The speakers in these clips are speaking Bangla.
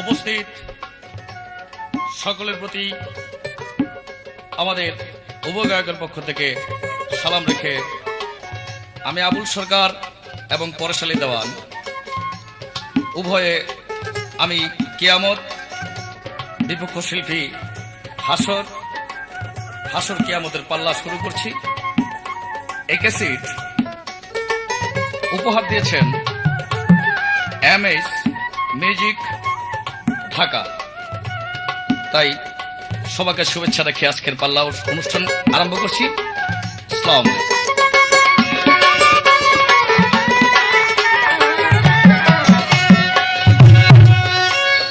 উপস্থিত সকলের প্রতি আমাদের উভয়গায়কের পক্ষ থেকে সালাম রেখে আমি আবুল সরকার এবং পরেশ আলী দেওয়ান উভয়ে আমি কিয়ামত, বিপক্ষ শিল্পী হাসর কিয়ামতের পাল্লা শুরু করছি। এই ক্যাসেট উপহার দিয়েছেন MS মিউজিক ঢাকা। তাই সবাইকে শুভেচ্ছা রেখে আজকের পাল্লা অনুষ্ঠান আরম্ভ করছি। আসসালামু আলাইকুম।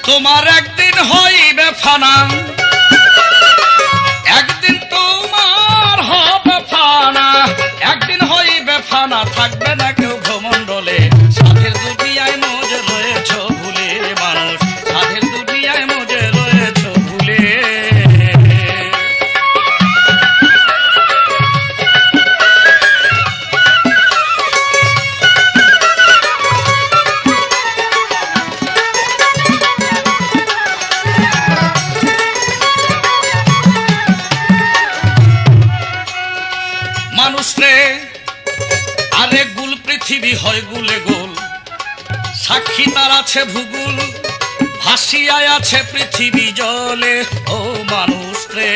তোমার একদিন হইবে ফানা, একদিন তোমার হবে ফানা, একদিন হইবে ফানা, থাকবে না কেউ ভূমণ্ডলে। সাধের দুনিয়ায় মজে রয়েছ ভুলে মানুষ, সাধের দুনিয়ায় মজে রয়েছ ভুলে। মানুষ রে আরে গুল পৃথিবী হয় গুলে গোল, সাক্ষী তার আছে ভূগোল, ভাসিয়ায় আছে পৃথিবী জলে। ও মানুষ রে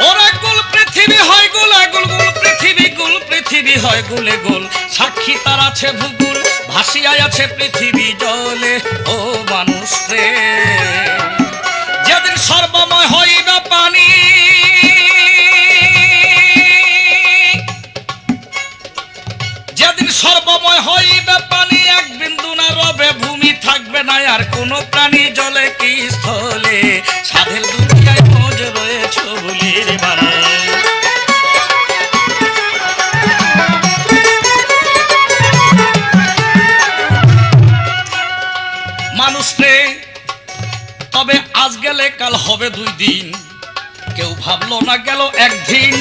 ওরা গুল পৃথিবী হয় গোলা গোল, গুল পৃথিবী গুল পৃথিবী হয় গুলে গোল, সাক্ষী তার আছে ভূগোল, ভাসিয়ায় আছে পৃথিবী জলে। ও মানুষ রে যেদিন সর্বময় হইবে পানি, যেদিন সর্বময় হইবে পানি, এক বিন্দু না রবে ভূমি, থাকবে না আর কোনো প্রাণী জলে কি স্থলে। সাধের দুনিয়ায় মজ রয়েছ ভুলির বানা। মানুষ রে তবে আজ গেলে কাল হবে 2 দিন, কেউ ভাবলো না গেল একদিন,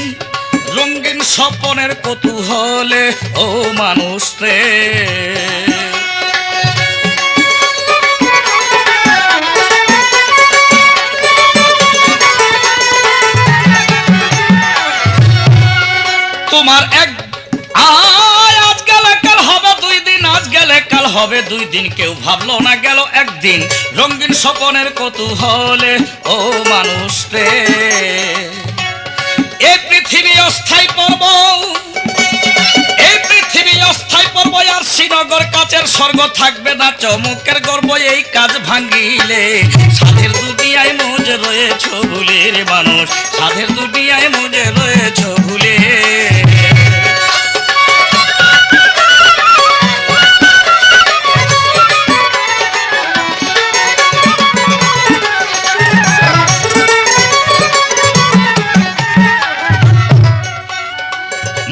রঙিন স্বপনের কৌতূহলে। ও মানুষ রে তোমার আজ গেলে কাল হবে 2 দিন, আজ গেলে কাল হবে 2 দিন, কেউ ভাবলো না গেল একদিন, রঙিন স্বপনের কৌতূহলে। ও মানুষ রে এই পৃথিবী অস্থায়ী পর্ব, এই পৃথিবী অস্থায়ী পর্ব, আর শ্রীনগর কাচের স্বর্গ থাকবে না চমকের গর্ব এই কাজ ভাঙ্গিলে। সাধের দুনিয়ায় মজ রয়েছ ভুলে রে মানুষ, সাধের দুনিয়ায় মজে রয়েছ ভুলে।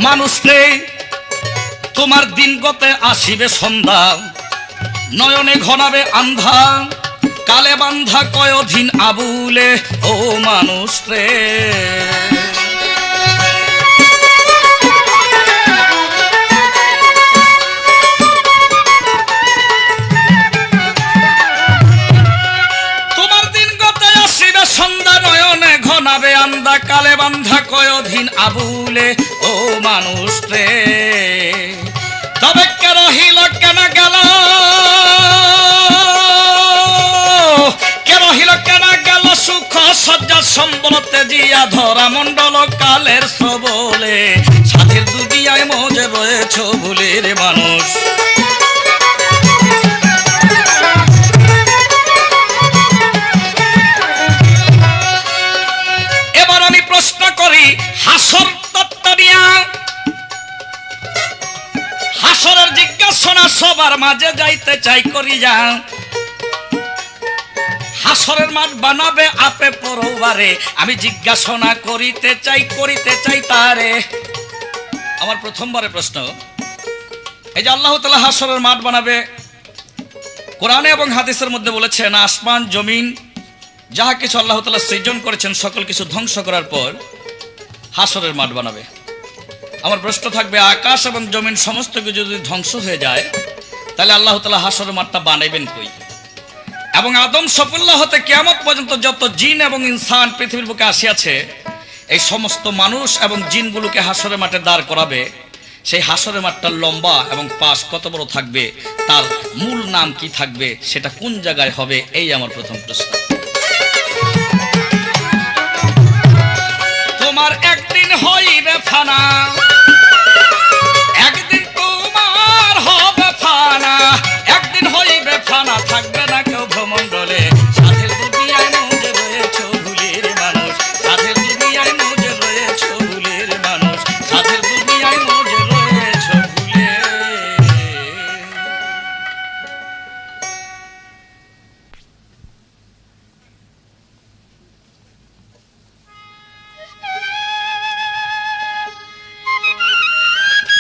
মানুষ রে তোমার দিন গতে আসিবে সন্ধ্যা, নয়নে ঘনাবে আন্ধা, কালে বান্ধা কয়দিন আবুলে। ও মানুষ রে তোমার দিন গতে আসিবে সন্ধ্যা, নয়নে ঘনাবে আন্ধা, কালে বান্ধা কয়দিন আবুলে। ও মানুষ রে তবে কে রহিল কেন গেল, কে রহিল কেন গেল, সুখ সজ্জা সম্বল তেজিয়া ধরা মণ্ডল কালের সবলে। সাধের দুনিয়ায় মজে রয়েছ ভুলে রে মানুষ। এবার আমি প্রশ্ন করি হাসর তত্ত্ব নিয়া, হাসরের জিজ্ঞাসা সবার মাঝে যাইতে চাই করি যা, হাসরের মাঠ বানাবে আপে পরবারে, আমি জিজ্ঞাসা করিতে চাই তারে। আমার প্রথমবারের প্রশ্ন, এই যে আল্লাহ তাআলা হাসরের মাঠ বানাবে, কোরআনে এবং হাদিসের মধ্যে বলেছেন আসমান জমিন যাহা কিছু আল্লাহ তাআলা সৃজন করেছেন সকল কিছু ধ্বংস করার পর হাসরের মাঠ বানাবে। আমার প্রশ্ন থাকবে, আকাশ এবং জমিন সমস্ত কিছু যদি ধ্বংস হয়ে যায় তাহলে আল্লাহ তাআলা হাসরের মাঠটা বানাইবেন কই? এবং আদম সফুল্লাহ হতে কিয়ামত পর্যন্ত যত জিন এবং ইনসান পৃথিবীর বুকে আসিয়াছে, এই সমস্ত মানুষ এবং জিনগুলোকে হাসরের মাঠে দাঁড় করাবে। সেই হাসরের মাঠটা লম্বা এবং পাশ কত বড় থাকবে, তার মূল নাম কি থাকবে, সেটা কোন জায়গায় হবে, এই আমার প্রথম প্রশ্ন। তোমার একদিন হইবে ফানা, একদিন তোমার হবে ফানা, একদিন হইবে ফানা, থাকবে না কেউ ভ্রমণ্ডলে। সাধের দুনিয়ায় মজে রয়েছে ভুলের মানুষ, সাধের দুনিয়ায় মজে রয়েছে ভুলের মানুষ, সাধের দুনিয়ায় মজে রয়েছে ভুলে।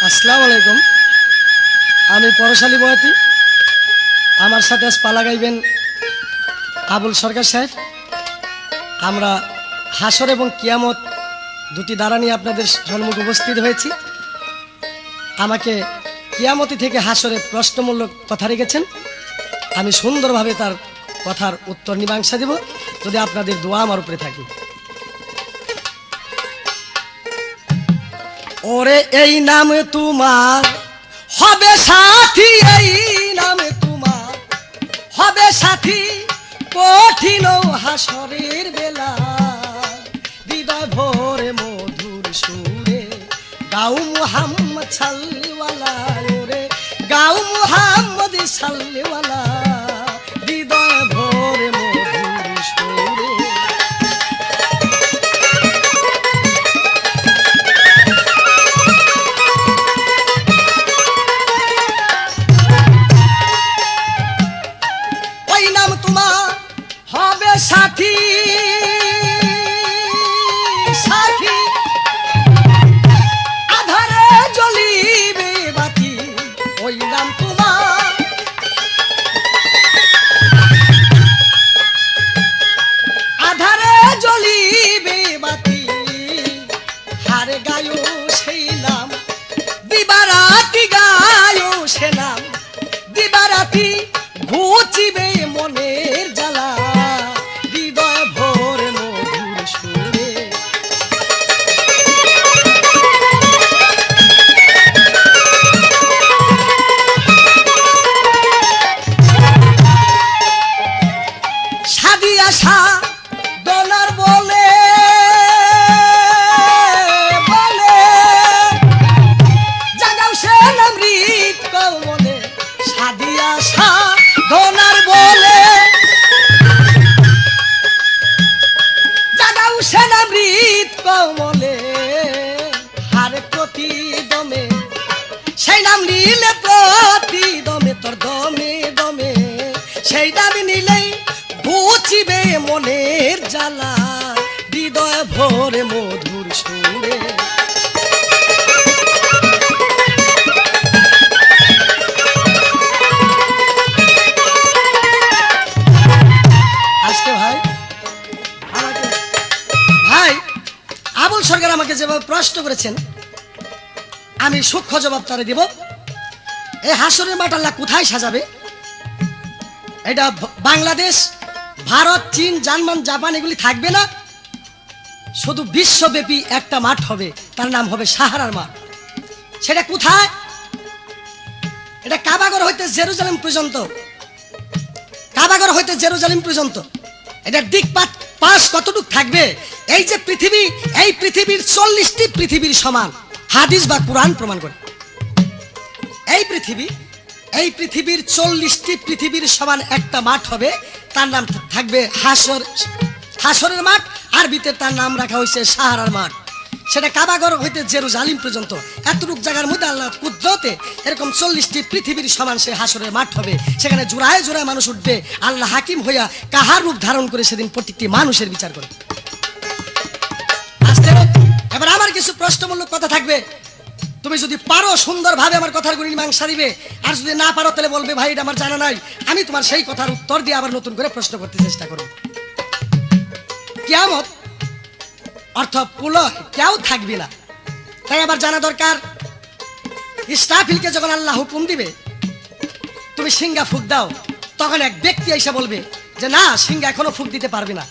আসসালামু আলাইকুম, আমি পরশালী বয়াতি। আমার সাথে আজ পালা গাইবেন আবুল সরকার সাহেব। আমরা হাসর এবং কিয়ামত দুটি দ্বারা নিয়ে আপনাদের সম্মুখে উপস্থিত হয়েছি। আমাকে কিয়ামতি থেকে হাসরে প্রশ্নমূলক কথা রেখেছেন, আমি সুন্দরভাবে তার কথার উত্তর মীমাংসা দেব, যদি আপনাদের দোয়া আমার উপরে থাকে। ওরে এই নামে তোমার হবে সাথী, এই নামে তোমার হবে সাথী, কঠিন হাসরের বেলা। হৃদয় ভরে মধুর সুরে গাও মুহাম্মদ সাল্লিওয়ালা, ওরে গাও মুহাম্মদ সাল্লিওয়ালা, হৃদয় ভরে মধুর সুরে। সাথী সাথী আধারে জ্বলিবে বাতি, ওই নাম তোমার আধারে জ্বলিবে বাতি। হারে গায়ো সেই নাম, দিবারাতি গায়ো সে নাম, দিবারাতি ঘুচিবে মনের জ্বালা। সেই নাম নিলে প্রতি দমে, তোর দমে দমে সেই নাম নিলেই ঘুচিবে মনের জ্বালা, হৃদয় ভরে মধুর সুরে। আজকে ভাই আবুল সরকার আমাকে যেভাবে প্রশ্ন করেছেন, আমি সূক্ষ্ম জবাব তারে দিব। এই হাসরের মাঠ আল্লাহ কোথায় সাজাবে? এটা বাংলাদেশ, ভারত, চীন, জার্মান, জাপান এগুলি থাকবে না, শুধু বিশ্বব্যাপী একটা মাঠ হবে, তার নাম হবে সাহারার মাঠ। সেটা কোথায়? এটা কাবাগর হইতে জেরুজালেম পর্যন্ত, কাবাগর হইতে জেরুজালেম পর্যন্ত এটার দিকপাত পাশ কতটুক থাকবে? এই যে পৃথিবী, এই পৃথিবীর 40টি পৃথিবীর সমান হাদিস বা কোরআন প্রমাণ করে। এই পৃথিবীর 40টি পৃথিবীর সমান একটা মাঠ হবে, তার নাম থাকবে হাসরের মাঠ। আরবিতে তার নাম রাখা হয়েছে সাহারার মাঠ। সেটা কাবাগর হইতে জেরুজালেম পর্যন্ত এতটুক জায়গার মধ্যে আল্লাহ কুদরতে এরকম 40টি পৃথিবীর সমান সে হাসরের মাঠ হবে। সেখানে জোড়ায় জোড়ায় মানুষ উঠবে, আল্লাহ হাকিম হইয়া কাহার রূপ ধারণ করে সেদিন প্রত্যেকটি মানুষের বিচার করে। এবার আমার কিছু প্রশ্নমূলক কথা থাকবে, তুমি যদি পারো সুন্দরভাবে আমার কথার গুলি মীমাংসা দিবে, আর যদি না পারো তাহলে বলবে ভাই এটা আমার জানা নাই, আমি তোমার সেই কথার উত্তর দিয়ে আবার নতুন করে প্রশ্ন করতে চেষ্টা করব। কিয়ামত অর্থ প্রলয় কেউ থাকবে না। তাই আবার জানা দরকার, ইসরাফিলকে যখন আল্লাহ হুকুম দিবে তুমি সিংহা ফুক দাও, তখন এক ব্যক্তি এসে বলবে যে না, সিংহা এখনো ফুক দিতে পারবে না।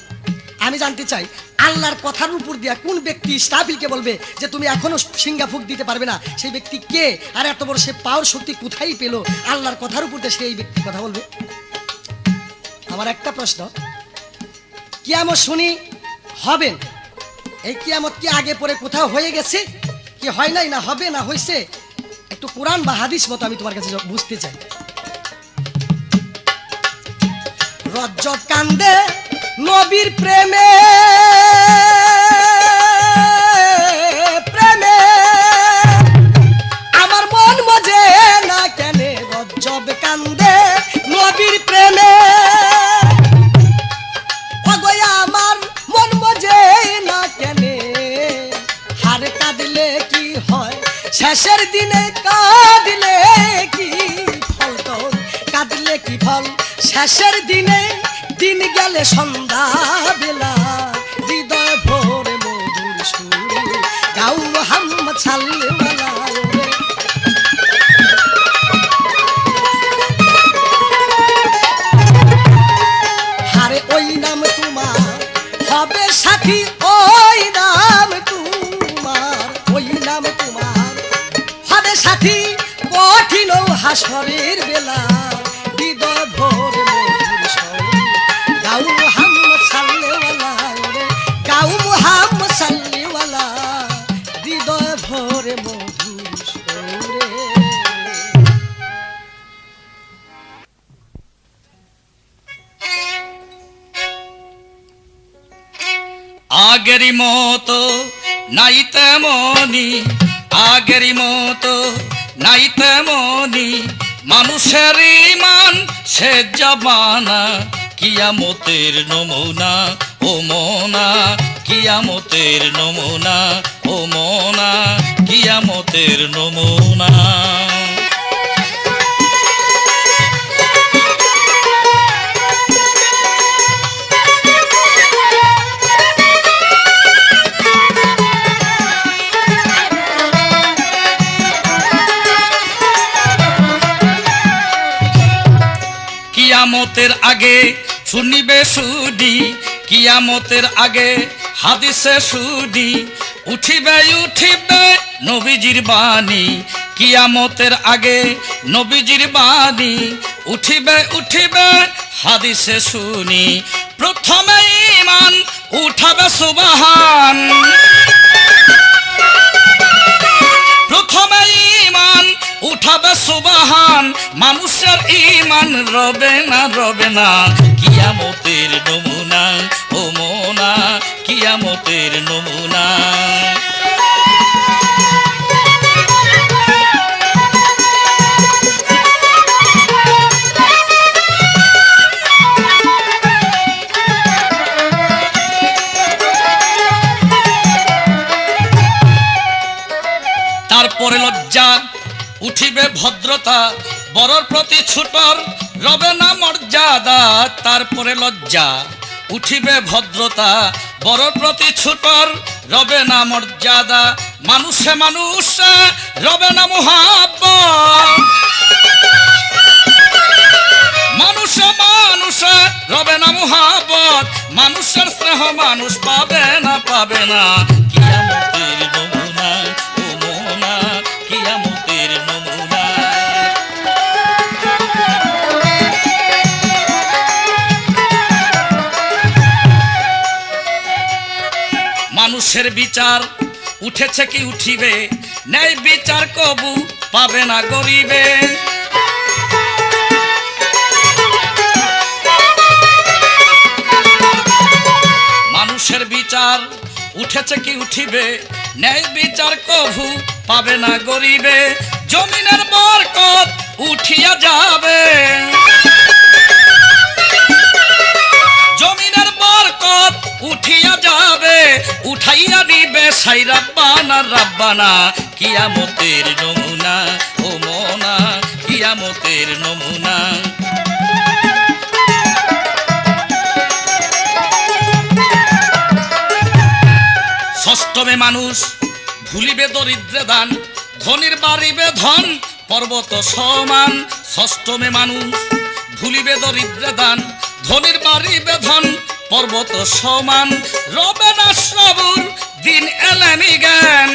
আমি জানতে চাই আল্লাহর কথার উপর দিয়া কোন ব্যক্তি ইসরাফিলকে বলবে যে তুমি এখনো সিংহা ফুক দিতে পারবে না? সেই ব্যক্তি কে? আর এত বড় সে পাওয়ার শক্তি কোথায় পেল আল্লাহর কথার উপর দিয়ে সেই ব্যক্তি কথা বলবে? আমার একটা প্রশ্ন, কিয়ামত শুনি হবেন, এই কিয়ামত কি আগে পরে কোথাও হয়ে গেছে, কি হয় নাই, না হবে, না হয়েছে? একটু কোরআন বা হাদিস মতো আমি তোমার কাছে বুঝতে চাই। রজ্জব কান্দে নবীর প্রেমে, প্রেমে আমার মন মজে না কেনে, রজ্জব কান্দে নবীর প্রেমে, ওগোয়া আমার মন মজে না কেনে, হারে কাঁদলে কি হয় শেষের দিনে, কাঁদলে কি ফল, তো কাঁদলে কি ফল শেষের দিনে, দিন গেলে সন্ধ্যা বেলা, হৃদয় ভোরে মধুর সুর গাও মোহাম্মদ সাল্লাল্লাহু আলাইহি। হারে ওই নাম তোমার হবে সাথী, ওই নাম তোমার, ওই নাম তোমার হবে সাথী, কঠিন হাসরের বেলা, হৃদয় ভোরে মধুর সুর গাও মোহাম্মদ সাল্লাল্লাহু আলাইহি, গাও মোহাম্মদ সাল্লাল্লাহু আলাইহি, হৃদয় ভোরে মধুর সুরে। আগেরই মতো নাই তেমনি, আগেরই মতো নাই তেমনি, মানুষের ইমান সে জামানা, কিয়ামতের নমুনা ও মোনা, কিয়ামতের নমুনা ও মোনা, কিয়ামতের নমুনা। কিয়ামতের আগে শুনিবে শুনি, কিয়ামতের আগে হাদিসে শুনি, উঠিবে উঠিবে নবীজির বাণী, কিয়ামতের আগে নবীজির বাণী, উঠিবে উঠিবে হাদিসে শুনি, প্রথমে ঈমান উঠাবে সুবহান, প্রথমে ঈমান উঠাবে সুবহান, মানুষের ঈমান রবে না, রবে না, কিয়ামতের নমুনা ও মোনা, কিয়ামতের নমুনা। তারপরে লজ্জা উঠিবে ভদ্রতা, বড়র প্রতি ছোটর রবে না মর্যাদা, তারপরে লজ্জা উঠিবে ভদ্রতা, বড়র প্রতি ছোটর রবে না মর্যাদা, মানুষে মানুষে রবে না মুহাব্বত, মানুষে মানুষে রবে না মুহাব্বত, মানুষের স্নেহ মানুষ পাবে না, পাবে না, কিয়ামতের নমুনা ও মোনা, কিয়ামতের নমুনা। মানুষের বিচার উঠেছে কি উঠিবে, ন্যায় বিচার কবু পাবে না গরিবে, মানুষের বিচার উঠেছে কি উঠিবে, ন্যায় বিচার কবু পাবে না গরিবে, জমিনের বরকত উঠিয়া যাবে, জমিনের বরকত উঠিয়া যাবে, উঠাইয়া দিবে সাই রাব্বানা, রাব্বানা, কিয়ামতের নমুনা ও মোনা, কিয়ামতের নমুনা। ষষ্ঠমে মানুষ ভুলিবে দরিদ্রে দান, ধনির বাড়িবে ধন পর্বত সমান। ষষ্ঠমে মানুষ ভুলিবে দরিদ্রে দান, ধনির বাড়িবে ধন পর্বত সমান। রবে না সবুর দিন এলেমি জ্ঞান,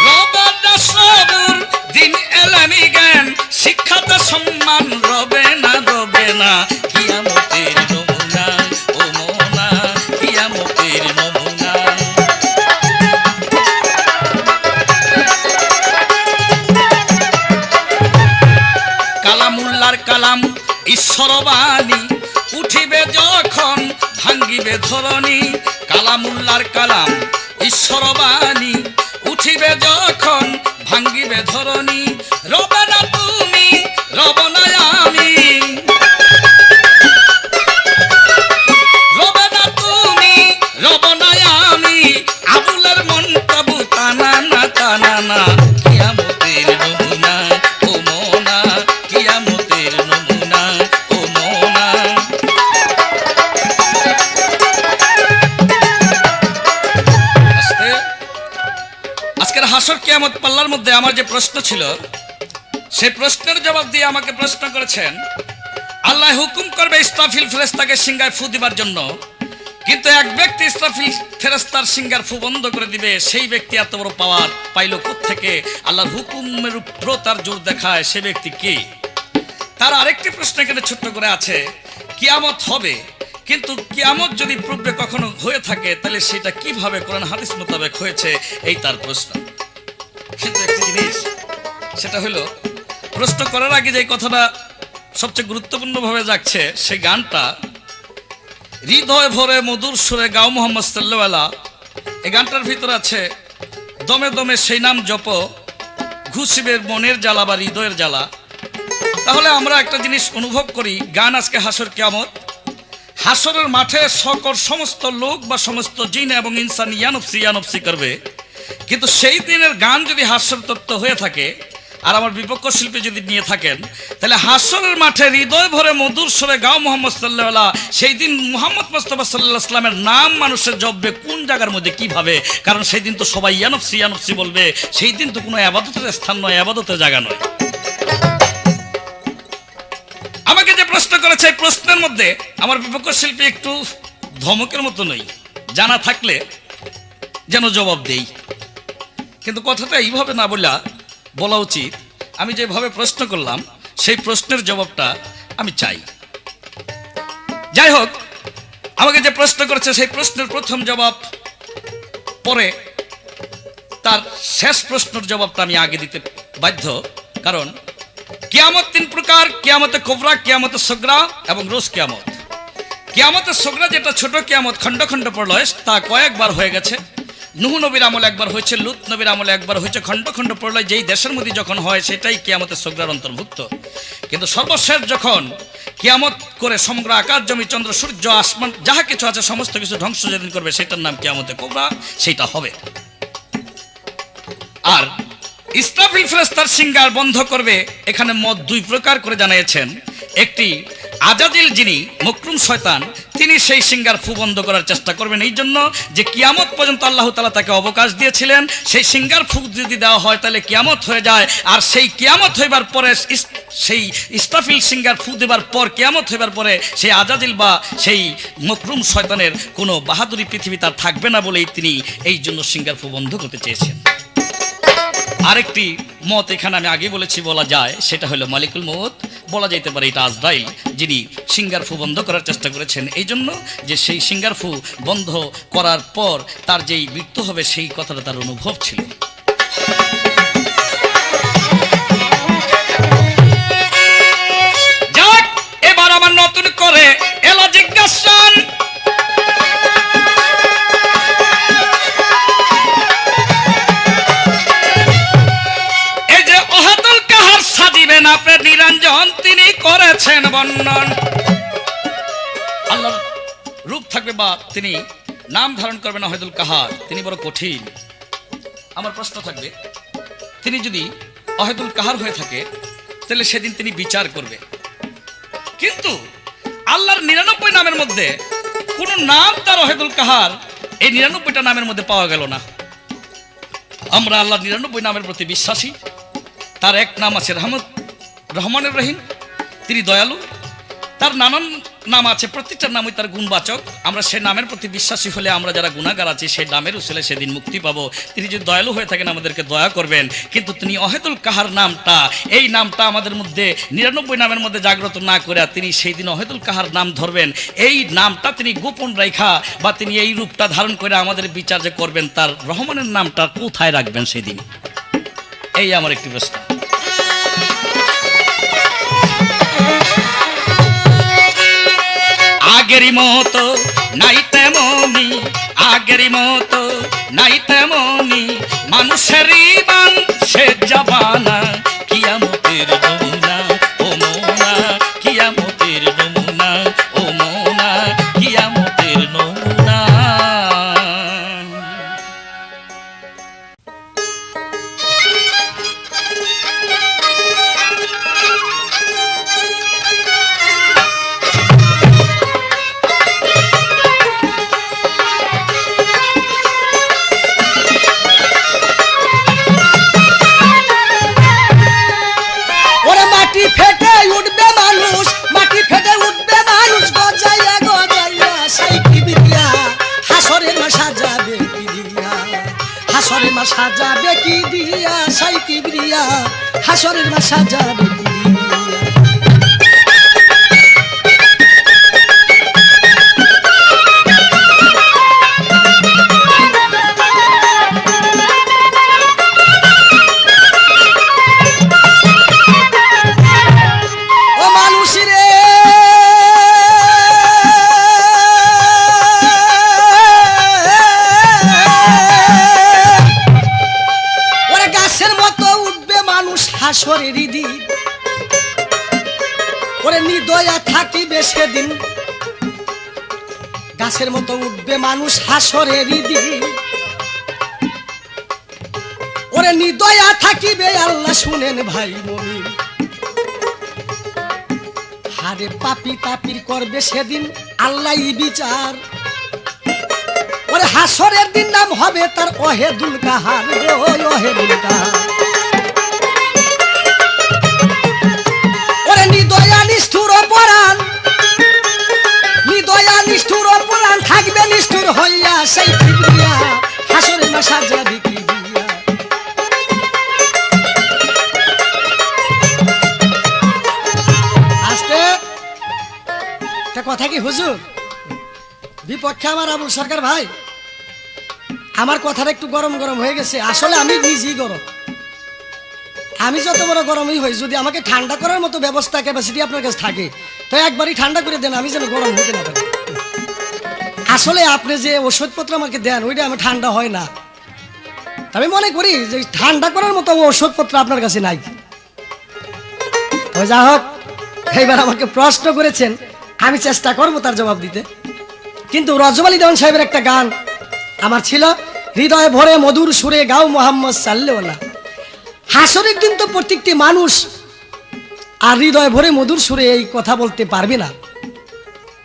রবে না সবুর দিন এলেমি জ্ঞান। শিক্ষাতে সম্মান রবে না কিয়ামতের নমুনা, ও মোনা কিয়ামতের নমুনা। কালামুল্লার কালাম ঈশ্বরবাণী উঠিবে যখন ভাঙ্গিবে ধরণী। কালামুল্লার কালাম ঈশ্বরবাণী উঠিবে যখন ভাঙ্গিবে ধরণী। রবে না তুমি রব না আমি, রবে না তুমি রব না আমি। আবুলের মন তবু টানা না টানা না। কিয়ামতের নমুনা ও মোনা, কিয়ামতের নমুনা ও মোনা। আজকের হাসর কিয়ামত পাল্লার মধ্যে আমার যে প্রশ্ন ছিল, সেই প্রশ্নের জবাব দিয়ে আমাকে প্রশ্ন করেছেন আল্লাহ হুকুম করবে ইসরাফিল ফেরেশতাকে সিংহায় ফু দিবার জন্য, কিন্তু এক ব্যক্তি ইসরাফিল ফেরেশতার সিংহার ফু বন্ধ করে দিবে। সেই ব্যক্তি এত বড় পাওয়ার পাইল কোত্থেকে? আল্লাহর হুকুমের উপর তার জোর দেখায় সে ব্যক্তি কে? তার আরেকটি প্রশ্ন এখানে ছোট্ট করে আছে, কিয়ামত হবে, কিন্তু কিয়ামত যদি পূর্বে কখনো হয়ে থাকে তাহলে সেটা কিভাবে কোরআন হাদিস মোতাবেক হয়েছে, এই তার প্রশ্ন। কিন্তু একটি জিনিস, সেটা হলো প্রশ্ন করার আগে যে কথাটা সবচেয়ে গুরুত্বপূর্ণভাবে যাচ্ছে, সেই গানটা হৃদয় ভরে মধুর সুরে গাও মোহাম্মদ সাল্লাল্লাহু আলাইহি। এই গানটার ভিতরে আছে দমে দমে সেই নাম জপ, ঘুষিবে মনের জ্বালা বা হৃদয়ের জ্বালা। তাহলে আমরা একটা জিনিস অনুভব করি, গান আজকে হাসর কিয়ামত, হাসরের মাঠে সকল সমস্ত লোক বা সমস্ত জিন এবং ইনসান ইয়ানফসি করবে। কিন্তু সেই দিনের গান যদি হাস্যর তত্ত্ব হয়ে থাকে আর আমার বিপক্ষ শিল্পী যদি নিয়ে থাকেন, তাহলে হাসরের মাঠে হৃদয় ভরে মধুর সুরে গাও মোহাম্মদ সাল্লাল্লাহু আলাইহি। সেই দিন মুহাম্মদ মুস্তাফা সাল্লাল্লাহু আলাইহি ওয়াসাল্লামের নাম মানুষের জপবে কোন জায়গার মধ্যে, কিভাবে? কারণ সেই দিন তো সবাই ইয়ানফসি বলবে। সেই দিন তো কোনো ইবাদতের স্থান নয়, ইবাদতের জায়গা নয়। আমাকে যে প্রশ্ন করেছে, এই প্রশ্নের মধ্যে আমার বিপক্ষ শিল্পী একটু ধমকের মতো নই, জানা থাকলে যেন জবাব দেই। কিন্তু কথাটা এইভাবে না বলা উচিত। আমি যেভাবে প্রশ্ন করলাম সেই প্রশ্নের জবাবটা আমি চাই। যাই হোক, আমাকে যে প্রশ্ন করেছে সেই প্রশ্নের প্রথম জবাব পরে, তার শেষ প্রশ্নের জবাবটা আমি আগে দিতে বাধ্য। কারণ কিয়ামত তিন প্রকার, কিয়ামতে কুবরা, কিয়ামতে সগরা এবং রোজ কিয়ামত। কিয়ামতে সগরা যেটা ছোট কিয়ামত, খণ্ড খণ্ড প্রলয়, তা কয়েকবার হয়ে গেছে। নূহ নবীর আমলে একবার হয়েছে, লুত নবীর আমলে একবার হয়েছে। খণ্ড খণ্ড প্রলয় যেই দেশের মধ্যে যখন হয় সেটাই কিয়ামতের সগরার অন্তর্ভুক্ত। কিন্তু সর্বশেষ যখন কিয়ামত করে সমগ্র আকাশ জমি চন্দ্র সূর্য আসমান যাহা কিছু আছে সমস্ত কিছু ধ্বংস যেদিন করবে, সেটার নাম কিয়ামতে কুবরা, সেইটা হবে। আর ইসরাফিল ফেরেশতার সিংহার বন্ধ করবে, এখানে মত দুই প্রকার করে জানিয়েছেন। একটি আজাজিল, যিনি মকরুম শয়তান, তিনি সেই সিংহার ফু বন্ধ করার চেষ্টা করবেন, এই জন্য যে কিয়ামত পর্যন্ত আল্লাহ তাআলা তাকে অবকাশ দিয়েছিলেন। সেই সিংহার ফু যদি দেওয়া হয় তাহলে কিয়ামত হয়ে যায়। আর সেই কিয়ামত হইবার পরে, সেই ইসরাফিল সিংহার ফু দেবার পর, কিয়ামত হইবার পরে সেই আজাজিল বা সেই মকরুম শয়তানের কোনো বাহাদুরি পৃথিবী তার থাকবে না বলেই তিনি এই জন্য সিংহার ফু বন্ধ করতে চেয়েছেন। আরেকটি মত এখানে আমি আগে বলেছি বলা যায়, সেটা হলো মালিকুল মউত। বলা যেতে পারে এটা আজরাইল, যিনি সিংহার ফু বন্ধ করার চেষ্টা করেছেন, এই জন্য যে সেই সিংহার ফু বন্ধ করার পর তার যেই মৃত্যু হবে সেই কথাটা তার অনুভব ছিল। যাক, এবার আমার নতুন করে এলো জিজ্ঞাসা, আপনার নিরঞ্জন তিনি করেছেন বর্ণন। আল্লাহর রূপ থাকবে বা তিনি নাম ধারণ করবেন ওয়াহিদুল কাহার, তিনি বড় কঠিন। আমার প্রশ্ন থাকবে, তিনি যদি ওয়াহিদুল কাহার হয়ে থাকে তাহলে সেদিন তিনি বিচার করবে। কিন্তু আল্লাহর 99 নামের মধ্যে কোন নাম তার ওয়াহিদুল কাহার এই 99টা নামের মধ্যে পাওয়া গেল না। আমরা আল্লাহ 99 নামের প্রতি বিশ্বাসী। তার এক নাম আছে রহমানুর রহিম, তিনি দয়ালু। তার নানান নাম আছে, প্রত্যেকটা নামই তার গুণবাচক। আমরা সেই নামের প্রতি বিশ্বাসী হলে আমরা যারা গুনাহগার আছি সেই নামের উসিলে সেদিন মুক্তি পাবো। তিনি যদি দয়ালু হয়ে থাকেন আমাদেরকে দয়া করবেন। কিন্তু তিনি ওয়াহিদুল কাহার নামটা, এই নামটা আমাদের মধ্যে 99 নামের মধ্যে জাগ্রত না করে তিনি সেই দিন ওয়াহিদুল কাহার নাম ধরবেন। এই নামটা তিনি গোপন রেখা বা তিনি এই রূপটা ধারণ করে আমাদের বিচার যে করবেন, তার রহমানের নামটা কোথায় রাখবেন সেদিন, এই আমার একটি প্রশ্ন। আগেরই মতো নাই তেমনি, আগেরই মতো নাই তেমনি, মানুষের ইমান সে জাবানা, কিয়ামতের নমুনা ও মোনা, কিয়ামতের নমুনা ও মোনা, কিয়ামতের নমুনা। সাজাবে কি দিয়া সাই কিবরিয়া, হাসরের মা সাজাবে কি হাসরের দিন, ওরে নিদয়া থাকিবে সেদিন, গাছের মতো উঠবে মানুষ হাসরের দিন, ওরে নিদয়া থাকিবে। আল্লাহ শুনেন ভাই মুমিন, হারে পাপি তাপির করবে সেদিন আল্লাহ বিচার। ওরে হাসরের দিন নাম হবে তার ওয়াহিদুল কাহার, ওয়াহিদুল কাহার। নিদয়া নিষ্ঠুর অপরাণ, নিদয়া নিষ্ঠুর অপরাণ থাকবে নিষ্ঠুর হইয়া সেই কিবরিয়া, হাসরের মা সাজাবে কি দিয়া। আজকে একটা কথা কি হুজুর, বিপক্ষে আমার আবুল সরকার ভাই, আমার কথাটা একটু গরম গরম হয়ে গেছে। আসলে আমি নিজেই গরম, আমি যত বড় গরমই হই, যদি আমাকে ঠান্ডা করার মতো ব্যবস্থা ক্যাপাসিটি আপনার কাছে থাকে তো একবারই ঠান্ডা করে দেন, আমি যেন গরম হতে না পারি। আসলে আপনি যে ওষুধপত্র আমাকে দেন ওইটা আমি ঠান্ডা হয় না, আমি মনে করি যে ঠান্ডা করার মতো ওষুধপত্র আপনার কাছে নাই। যা হোক, এইবার আমাকে প্রশ্ন করেছেন, আমি চেষ্টা করবো তার জবাব দিতে। কিন্তু রজব আলী দেওয়ান সাহেবের একটা গান আমার ছিল, হৃদয়ে ভরে মধুর সুরে গাও মোহাম্মদ সাল্লাল্লাহু। হাসরের দিন তো প্রত্যেকটি মানুষ আর হৃদয় ভরে মধুর সুরে এই কথা বলতে পারবে না।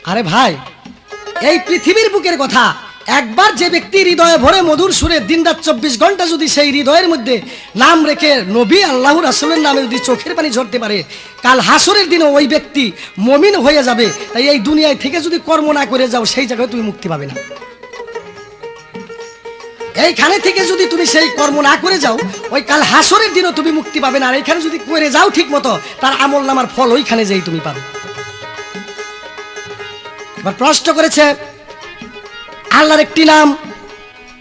আরে ভাই, এই পৃথিবীর বুকের কথা একবার যে ব্যক্তি হৃদয়ে ভরে মধুর সুরে দিনরাত 24 ঘন্টা যদি সেই হৃদয়ের মধ্যে নাম রেখে নবী আল্লাহ রাসূলের নামে যদি চোখের পানি ঝরতে পারে, কাল হাসরের দিনে ওই ব্যক্তি মুমিন হয়ে যাবে। তাই এই দুনিয়ায় থেকে যদি কর্ম না করে যাও সেই জায়গায় তুমি মুক্তি পাবে না। এইখানে থেকে যদি তুমি সেই কর্ম না করে যাও, ওই কাল হাসরের দিনও তুমি মুক্তি পাবে না। আর এইখানে যদি করে যাও ঠিক মতো, তার আমল নামার ফল ওইখানে যেই তুমি পাবে। এবার প্রশ্ন করেছে, আল্লাহর একটি নাম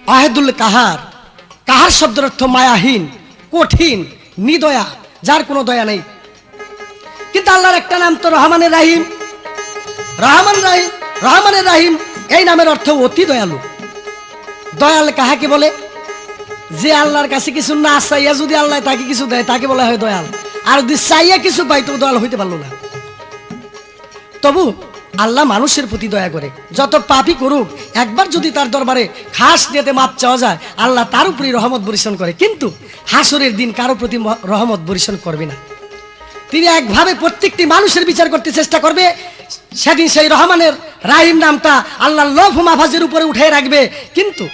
ওয়াহিদুল কাহার। কাহার শব্দের অর্থ মায়াহীন, কঠিন, নিদয়া, যার কোনো দয়া নেই। কিন্তু আল্লাহর একটা নাম তো রহমানের রাহিম। রহমানের রাহিম এই নামের অর্থ অতি দয়ালু। দয়াল কাহাকে বলে? যে আল্লাহর কাছে কিছু না চাইয়া যদি আল্লাহ তাকে কিছু দেয় তাকে বলা হয় দয়াল। আর যদি চাইয়া কিছু পাই তো দয়াল হইতে পারলো না। তবু আল্লাহ মানুষের প্রতি দয়া করে, যত পাপই করুক একবার যদি তার দরবারে খাস নিতে মাপ চাওয়া যায়, আল্লাহ তার উপরই রহমত বর্ষণ করে। কিন্তু হাসরের দিন কারো প্রতি রহমত বর্ষণ করবে না। তিনি একভাবে প্রত্যেকটি মানুষের বিচার করতে চেষ্টা করবে। সেদিন সেই রহমানের রাহিম নামটা আল্লাহর লৌহ মাহফুজের উপরে উঠে রাখবে, কিন্তু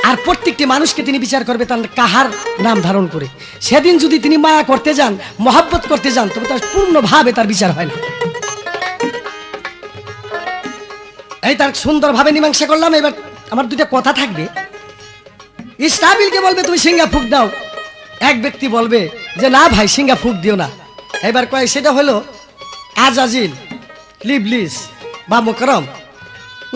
আর প্রত্যেকটি মানুষকে তিনি বিচার করবে তার কাহার নাম ধারণ করে। সেদিন যদি তিনি মায়া করতে যান, মহব্বত করতে যান, তবে তার পূর্ণভাবে তার বিচার হয় না। এই তার সুন্দরভাবে মীমাংসা করলাম। এবার আমার দুইটা কথা থাকবে। ইসরাফিলকে বলবে তুমি সিঙ্গা ফুক দাও, এক ব্যক্তি বলবে যে না ভাই সিঙ্গা ফুক দিও না। এবার কয় সেটা হলো আজাজিল, লিবলিস বা মুকরম,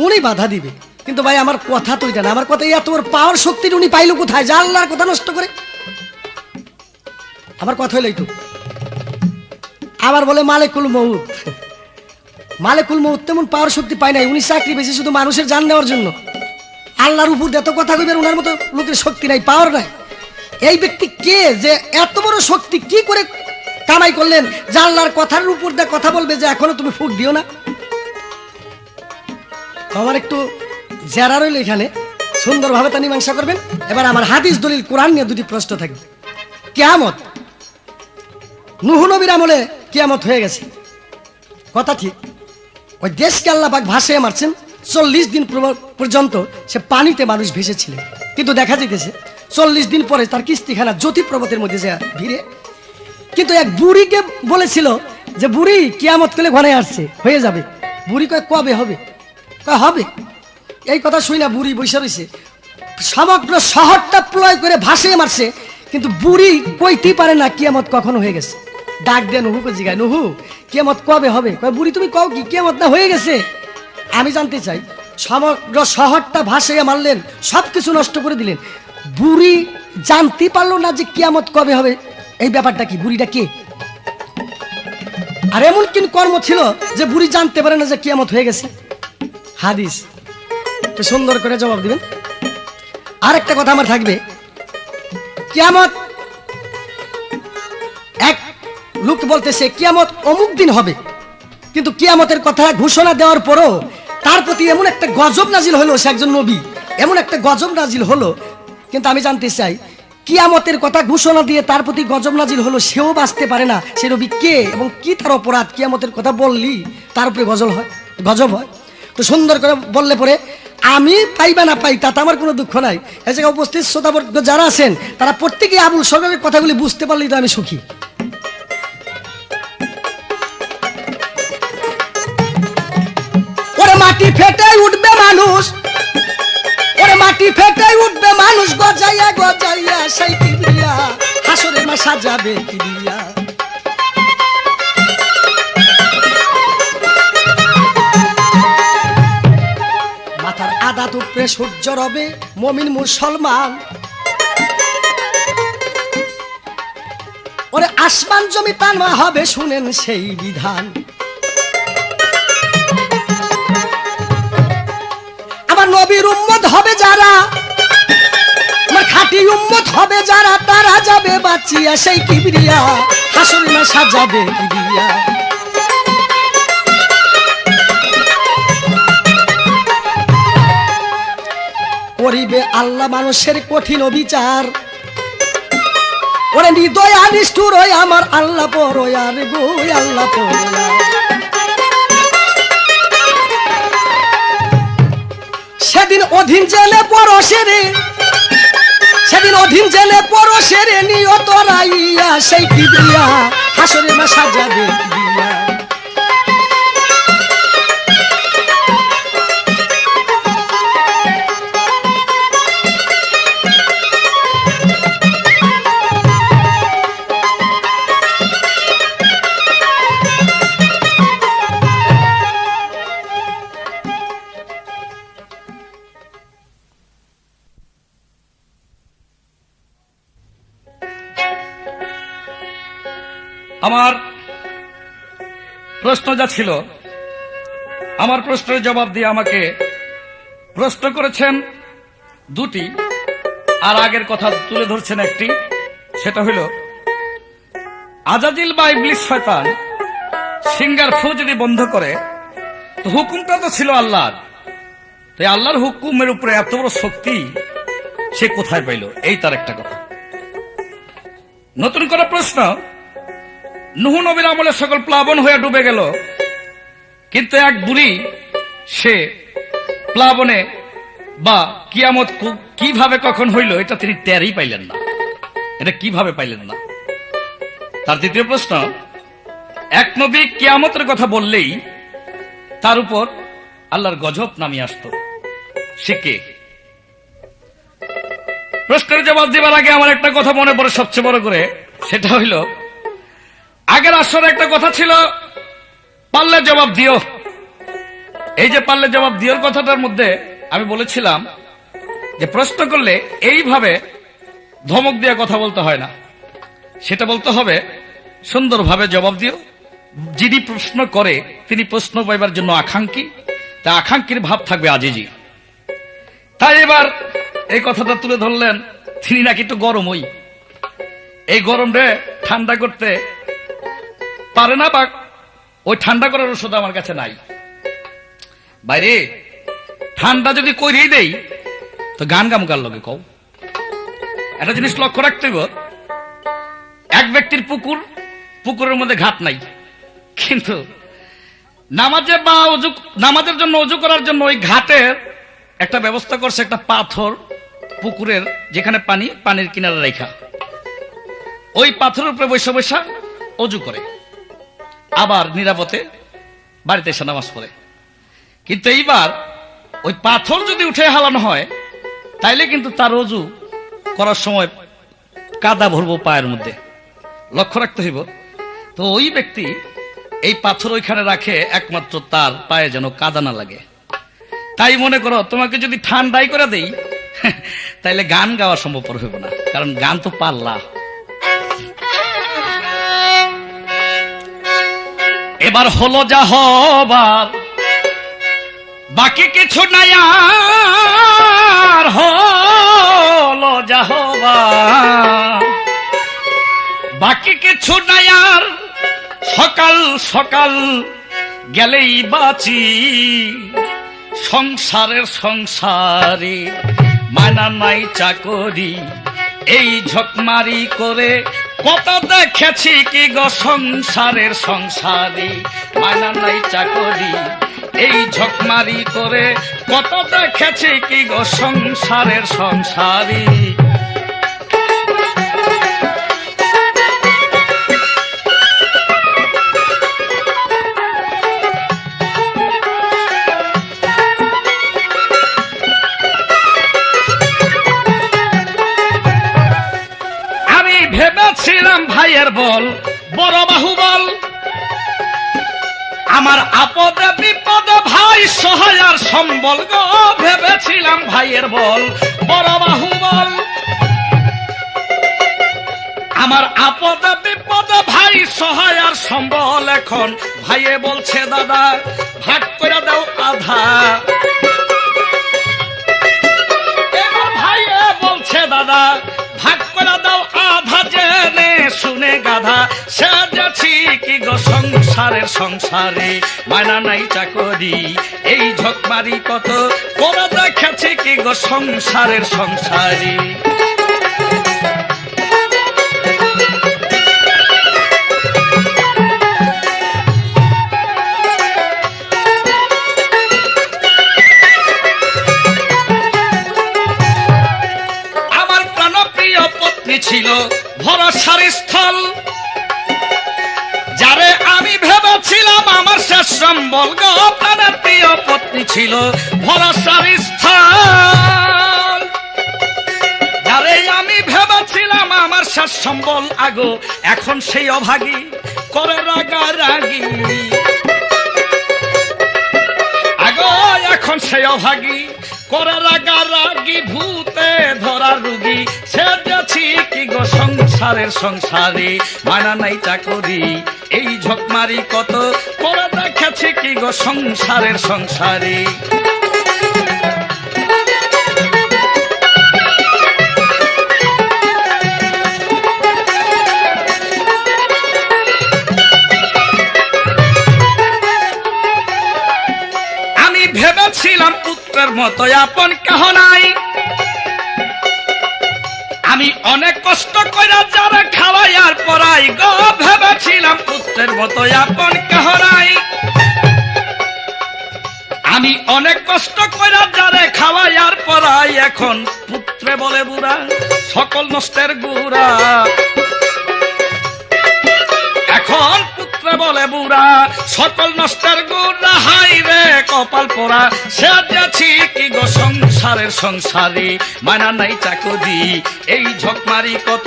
উনি বাধা দিবে। কিন্তু ভাই আমার কথা তো এটা না, আমার কথা এত ওর পাওয়ার শক্তি উনি পাইলো কোথায় যা আল্লাহর কথা নষ্ট করে? আমার কথা হলো এইটুকু। আবার বলে মালিকুল মউত, মালিকুল মউত তেমন পাওয়ার শক্তি পায় নাই, উনি চাকরি পেয়েছে শুধু মানুষের জান নেওয়ার জন্য। আল্লাহর উপর এত কথা কইবেন, ওনার মতো লোকের শক্তি নাই, পাওয়ার নাই। এই ব্যক্তি কে যে এত বড় শক্তি কি করে কামাই করলেন যে আল্লাহর কথার উপর দিয়ে কথা বলবে যে এখনো তুমি ফুক দিও না? আমার একটু জেরা রইল এখানে, সুন্দরভাবে তা মীমাংসা করবেন। এবার আমার হাদিস দলিল কোরআন নিয়ে দুটি প্রশ্ন থাকবে। কিয়ামত, নূহ নবীর আমলে কিয়ামত হয়ে গেছে, কথা ঠিক। ওই দেশকে আল্লাহ পাক ভাসিয়ে মারছেন, 40 দিন পর্যন্ত সে পানিতে মানুষ ভেসেছিলেন। কিন্তু দেখা যেতেছে 40 দিন পরে তার কিস্তিখানা জ্যোতি পর্বতের মধ্যে যা ভিড়ে। কিন্তু এক বুড়িকে বলেছিল যে বুড়ি কিয়ামত করলে ঘরে আসছে, হয়ে যাবে। বুড়ি কয় কবে হবে? কয় হবে। এই কথা শুই না বুড়ি বসে রয়েছে, সমগ্র শহরটা প্রলয় করে ভাসিয়ে মারছে, কিন্তু বুড়ি কইতেই পারে না কিয়ামত কখন হয়ে গেছে। ডাক দেন নুহুকে জিগায়, নুহু কিয়ামত কবে হবে? কয় বুড়ি তুমি কও কি কিয়ামত না হয়ে গেছে? আমি জানতে চাই, সমগ্র শহরটা ভাসিয়ে মারলেন, সবকিছু নষ্ট করে দিলেন, বুড়ি জানতে পারলো না যে কিয়ামত কবে হবে? এই ব্যাপারটা কি? বুড়িটা কে? আর এমন কি কর্ম ছিল যে বুড়ি জানতে পারে না যে কিয়ামত হয়ে গেছে? হাদিস তো সুন্দর করে জবাব দিবেন। আর একটা কথা আমার থাকবে, কিয়ামত এক লোক বলতেছে কিয়ামত অমুক দিন হবে, কিন্তু কিয়ামতের কথা ঘোষণা দেওয়ার পরও তার প্রতি এমন একটা গজব নাজিল হলো, সে একজন নবী, এমন একটা গজব নাজিল হলো। কিন্তু আমি জানতে চাই, কিয়ামতের কথা ঘোষণা দিয়ে তার প্রতি গজব নাজিল হলো, সেও বাঁচতে পারে না, সে নবী কে এবং কি তার অপরাধ? কিয়ামতের কথা বললি তার উপরে গজব হয়। তো সুন্দর করে বললে পরে আমি পাই বা না পাই তাতে আমার কোনো দুঃখ নাই। এই জায়গায় উপস্থিত শ্রোতাবর্গ যারা আছেন তারা প্রত্যেকেই আবুল সরকারের কথাগুলি বুঝতে পারলেই তো আমি সুখী। ওরে মাটি ফেটে উঠবে মানুষ, ওরে মাটি ফেটে উঠবে মানুষ, গজাইয়া গজাইয়া সেই কিবিয়া, হাসরের মা সাজাবে কিবিয়া। মাথার আদাত উপরে সূর্য রবে, মমিন মুসলমান। ওরে আসমান জমি তানমা হবে, শুনেন সেই বিধান। আমার নবীর উম্মত হবে যারা, আমার খাঁটি উম্মত হবে যারা, তারা যাবে বাঁচিয়া সেই কিবরিয়া, হাসরের মা সাজাবে কিবরিয়া। করিবে আল্লাহ মানুষের কঠিন বিচার, ওরে হৃদয় নিষ্ঠুর হয়ে আমার আল্লাহ পরয়ার গো, আল্লাহ পরয়া। সেদিন অধীন জেলে পরশেরে, সেদিন অধীন জেলে পরশেরে নিয়ত রাইয়া সেই কিবরিয়া, হাসরের মা সাজাবে কিবরিয়া। আমার প্রশ্ন যা ছিল, আমার প্রশ্নের জবাব দিয়ে আমাকে প্রশ্ন করেছেন দুটি, আর আগের কথা তুলে ধরছেন একটি। সেটা হইল আজাজিল বা ইবলিস শয়তান সিঙ্গার ফু যদি বন্ধ করে, তো হুকুমটা তো ছিল আল্লাহর, তাই আল্লাহর হুকুমের উপরে এত বড় শক্তি সে কোথায় পাইল? এই তার একটা কথা। নতুন করে প্রশ্ন, নূহ নবীর আমলে সকল প্লাবন হয়ে ডুবে গেল, কিন্তু এক বুড়ি সে প্লাবনে বা কিয়ামত কিভাবে কখন হইল এটা তিনি টেরই পাইলেন না। এটা কিভাবে পাইলেন না? তার দ্বিতীয় প্রশ্ন, এক নবী কিয়ামতের কথা বললেই তার উপর আল্লাহর গজব নামিয়ে আসতো, সে কে? প্রশ্নের জবাব দেবার আগে আমার একটা কথা মনে পড়ে সবচেয়ে বড় করে, সেটা হইল আগের আসরে একটা কথা ছিল, পারলে জবাব দিও। এই যে পারলে জবাব দিওর কথাটার মধ্যে আমি বলেছিলাম যে প্রশ্ন করলে এইভাবে ধমক দিয়ে কথা বলতে হয় না, সেটা বলতে হবে সুন্দরভাবে জবাব দিও। যিনি প্রশ্ন করে তিনি প্রশ্ন পাইবার জন্য আকাঙ্ক্ষী, তা আকাঙ্ক্ষীর ভাব থাকবে আজিজি। তাই এবার এই কথাটা তুলে ধরলেন, তিনি নাকি একটু গরমই, এই গরমে ঠান্ডা করতে পারে না, বা ওই ঠান্ডা করার ওষুধ আমার কাছে নাই। বাইরে ঠান্ডা যদি করিয়ে দেই তো গান গামকার লগে কও। একটা জিনিস লক্ষ্য রাখতে গো, এক ব্যক্তির পুকুরের মধ্যে ঘাট নাই, কিন্তু নামাজের জন্য অজু করার জন্য ওই ঘাটের একটা ব্যবস্থা করছে, একটা পাথর পুকুরের যেখানে পানির কিনারে রেখা, ওই পাথরের উপরে বৈশা বৈশা অজু করে, আবার নিরাপদে বাড়িতে এসে নামাজ পড়ে। কিন্তু এইবার ওই পাথর যদি উঠে হালানো হয় তাইলে কিন্তু তার অজু করার সময় কাদা ভরবো পায়ের মধ্যে, লক্ষ্য রাখতে হইব। তো ওই ব্যক্তি এই পাথর ওইখানে রাখে একমাত্র তার পায়ে যেন কাদা না লাগে। তাই মনে করো তোমাকে যদি ঠান্ডাই করে দেই তাইলে গান গাওয়া সম্ভবপর হইব না, কারণ গান তো পারলা। এবার হলো যা হবার, বাকি কিছু নাই আর, হলো যা হবার বাকি কিছু নাই আর, সকাল সকাল গেলেই বাঁচি সংসারে মানা নাই চাকরি, এই ঝকমারি করে কত দেখেছি কি গো সংসারে মানা নাই চাকরি, এই ঝকমারি করে কত দেখেছি কি গো সংসারে। আমি ভেবেছিলাম ভাইয়ের বল বড় বাহুবল, আমার আপদে বিপদে ভাই সহায় আর সম্বল গো, ভেবেছিলাম ভাইয়ের বল বড় বাহুবল, আমার আপদে বিপদে ভাই সহায় আর সম্বল। এখন ভাইয়ে বলছে দাদা ভাগ করে দাও আধা, এবার ভাইয়ে বলছে দাদা ভাগ করে দাও আধা, জেনে শুনে গাধা সাজাছি কি গো সংসারে মানা নাই চাকরি, এই ঝকমারি কত করে দেখেছি কি গো সংসারে। আমার প্রাণপ্রিয় পত্নী ছিল ভরসার স্থল, যারে আমি ভেবেছিলাম আমার শেষ সম্বল গো, প্রাণের প্রিয় পত্নী ছিল ভরসার স্থল, যারে আমি ভেবেছিলাম আমার শেষ সম্বল আগো, এখন সেই অভাগী করে রাগারাগি আগো, এখন সেই অভাগী করে রাগারাগি, ভূতে ধরা রুগী সেজেছি কি গো সংসারে মানা নাই চাকরি, এই ঝকমারি কত করে দেখেছি কি গো সংসারে। আমি ভেবেছিলাম পুত্রের মতো আপন কেহ নাই, আমি অনেক কষ্ট কইরা যারা খাওয়াই আর পড়াই গো, ভেবেছিলাম পুত্রের মতো আপন কেহ নাই, আমি অনেক কষ্ট কইরা যারে খাওয়াই আর পড়াই, এখন পুত্রে বলে বুড়া সকল নষ্টের গুড়া। এখন পুত্রে বলে বুড়া সকল নষ্টের গুড়া, হাই রে কপাল পোড়া সাজাছি কি গো সংসারের সংসারী, মানা নাই চাকরি এই ঝকমারি কত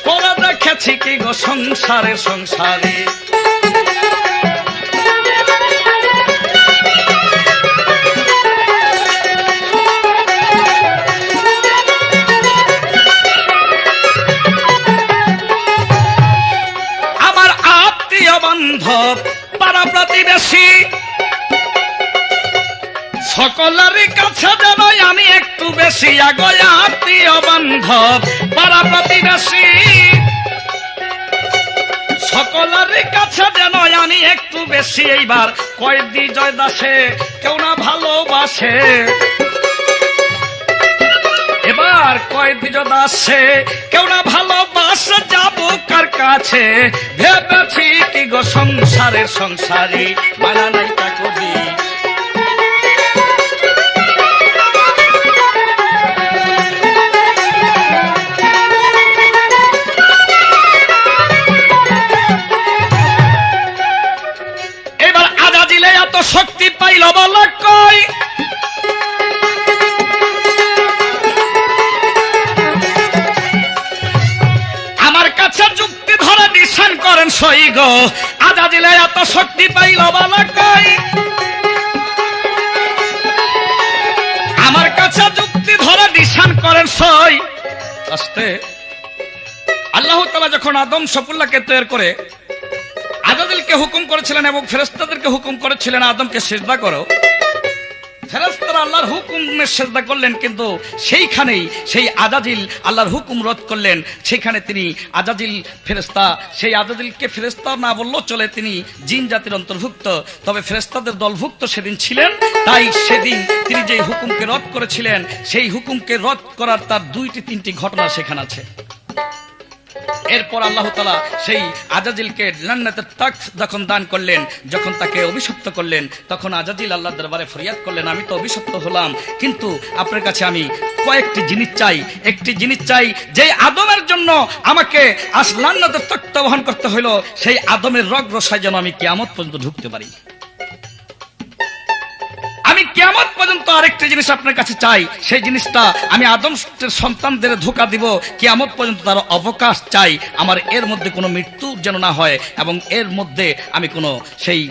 পড়া দেখেছি কি গো সংসারের সংসারী। বান্ধব পাড়া প্রতিবেশী সকলেরই কাছে যেন আমি একটু বেশি আগে, আত্মীয় বান্ধব পাড়া প্রতিবেশী সকলেরই কাছে যেন আমি একটু বেশি। এইবার কয়েদি জয় দাসে কেউ না ভালোবাসে, এবার কয়েদি জয় দাসে কেউ না ভালোবাসে, যাবো কার কাছে ভেবেছি কি গো সংসারের সংসারী, মানা নাই তা কবি। এবার আজাজিলে এত শক্তি পাইল বলা কই, যুক্তি ধরে নিশান করেন সই গো, আজাজিলে এত শক্তি পাইল বলা কই, আমার কাছে যুক্তি ধরে নিশান করেন সই। আস্তে আল্লাহ তাআলা যখন আদম সফুল্লাহকে তৈরি করে আজাজিলকে হুকুম করেছিলেন এবং ফেরেশতাদেরকে হুকুম করেছিলেন আদমকে সিজদা করো, ফেরেশতারা আল্লাহর হুকুমে সিজদা করলেন, কিন্তু সেইখানেই সেই আজাজিল আল্লাহর হুকুম রদ করলেন। সেখানে তিনি আজাজিল ফেরেশতা, সেই আজাজিলকে ফেরেশতা না বললেও চলে, তিনি জিন জাতির অন্তর্ভুক্ত, তবে ফেরেশতাদের দলভুক্ত সেদিন ছিলেন। তাই সেদিন তিনি যে হুকুমকে রদ করেছিলেন, সেই হুকুমকে রদ করার তার 2-3টি ঘটনা সেখানে আছে। এরপর আল্লাহ তাআলা সেই আজাজিলকে জান্নাতের তাখত যখন দান করলেন, যখন তাকে অভিশপ্ত করলেন, তখন আজাজিল আল্লাহর দরবারে ফরিয়াদ করলেন, আমি তো অভিশপ্ত হলাম, কিন্তু আপনার কাছে আমি কয়েকটি জিনিস চাই। একটি জিনিস চাই, যে আদমের জন্য আমাকে আজ জান্নাতের তাখত বহন করতে হলো, সেই আদমের রগ রসায় যেন আমি কিয়ামত পর্যন্ত ঢুকতে পারি। আমি কিয়ামত পর্যন্ত আরেকটি জিনিস আপনার কাছে চাই, সেই জিনিসটা আমি আদমের সন্তানদের ধোঁকা দিব, কিয়ামত পর্যন্ত তার অবকাশ চাই। আমার এর মধ্যে কোনো মৃত্যু যেন না হয় এবং এর মধ্যে আমি কোনো সেই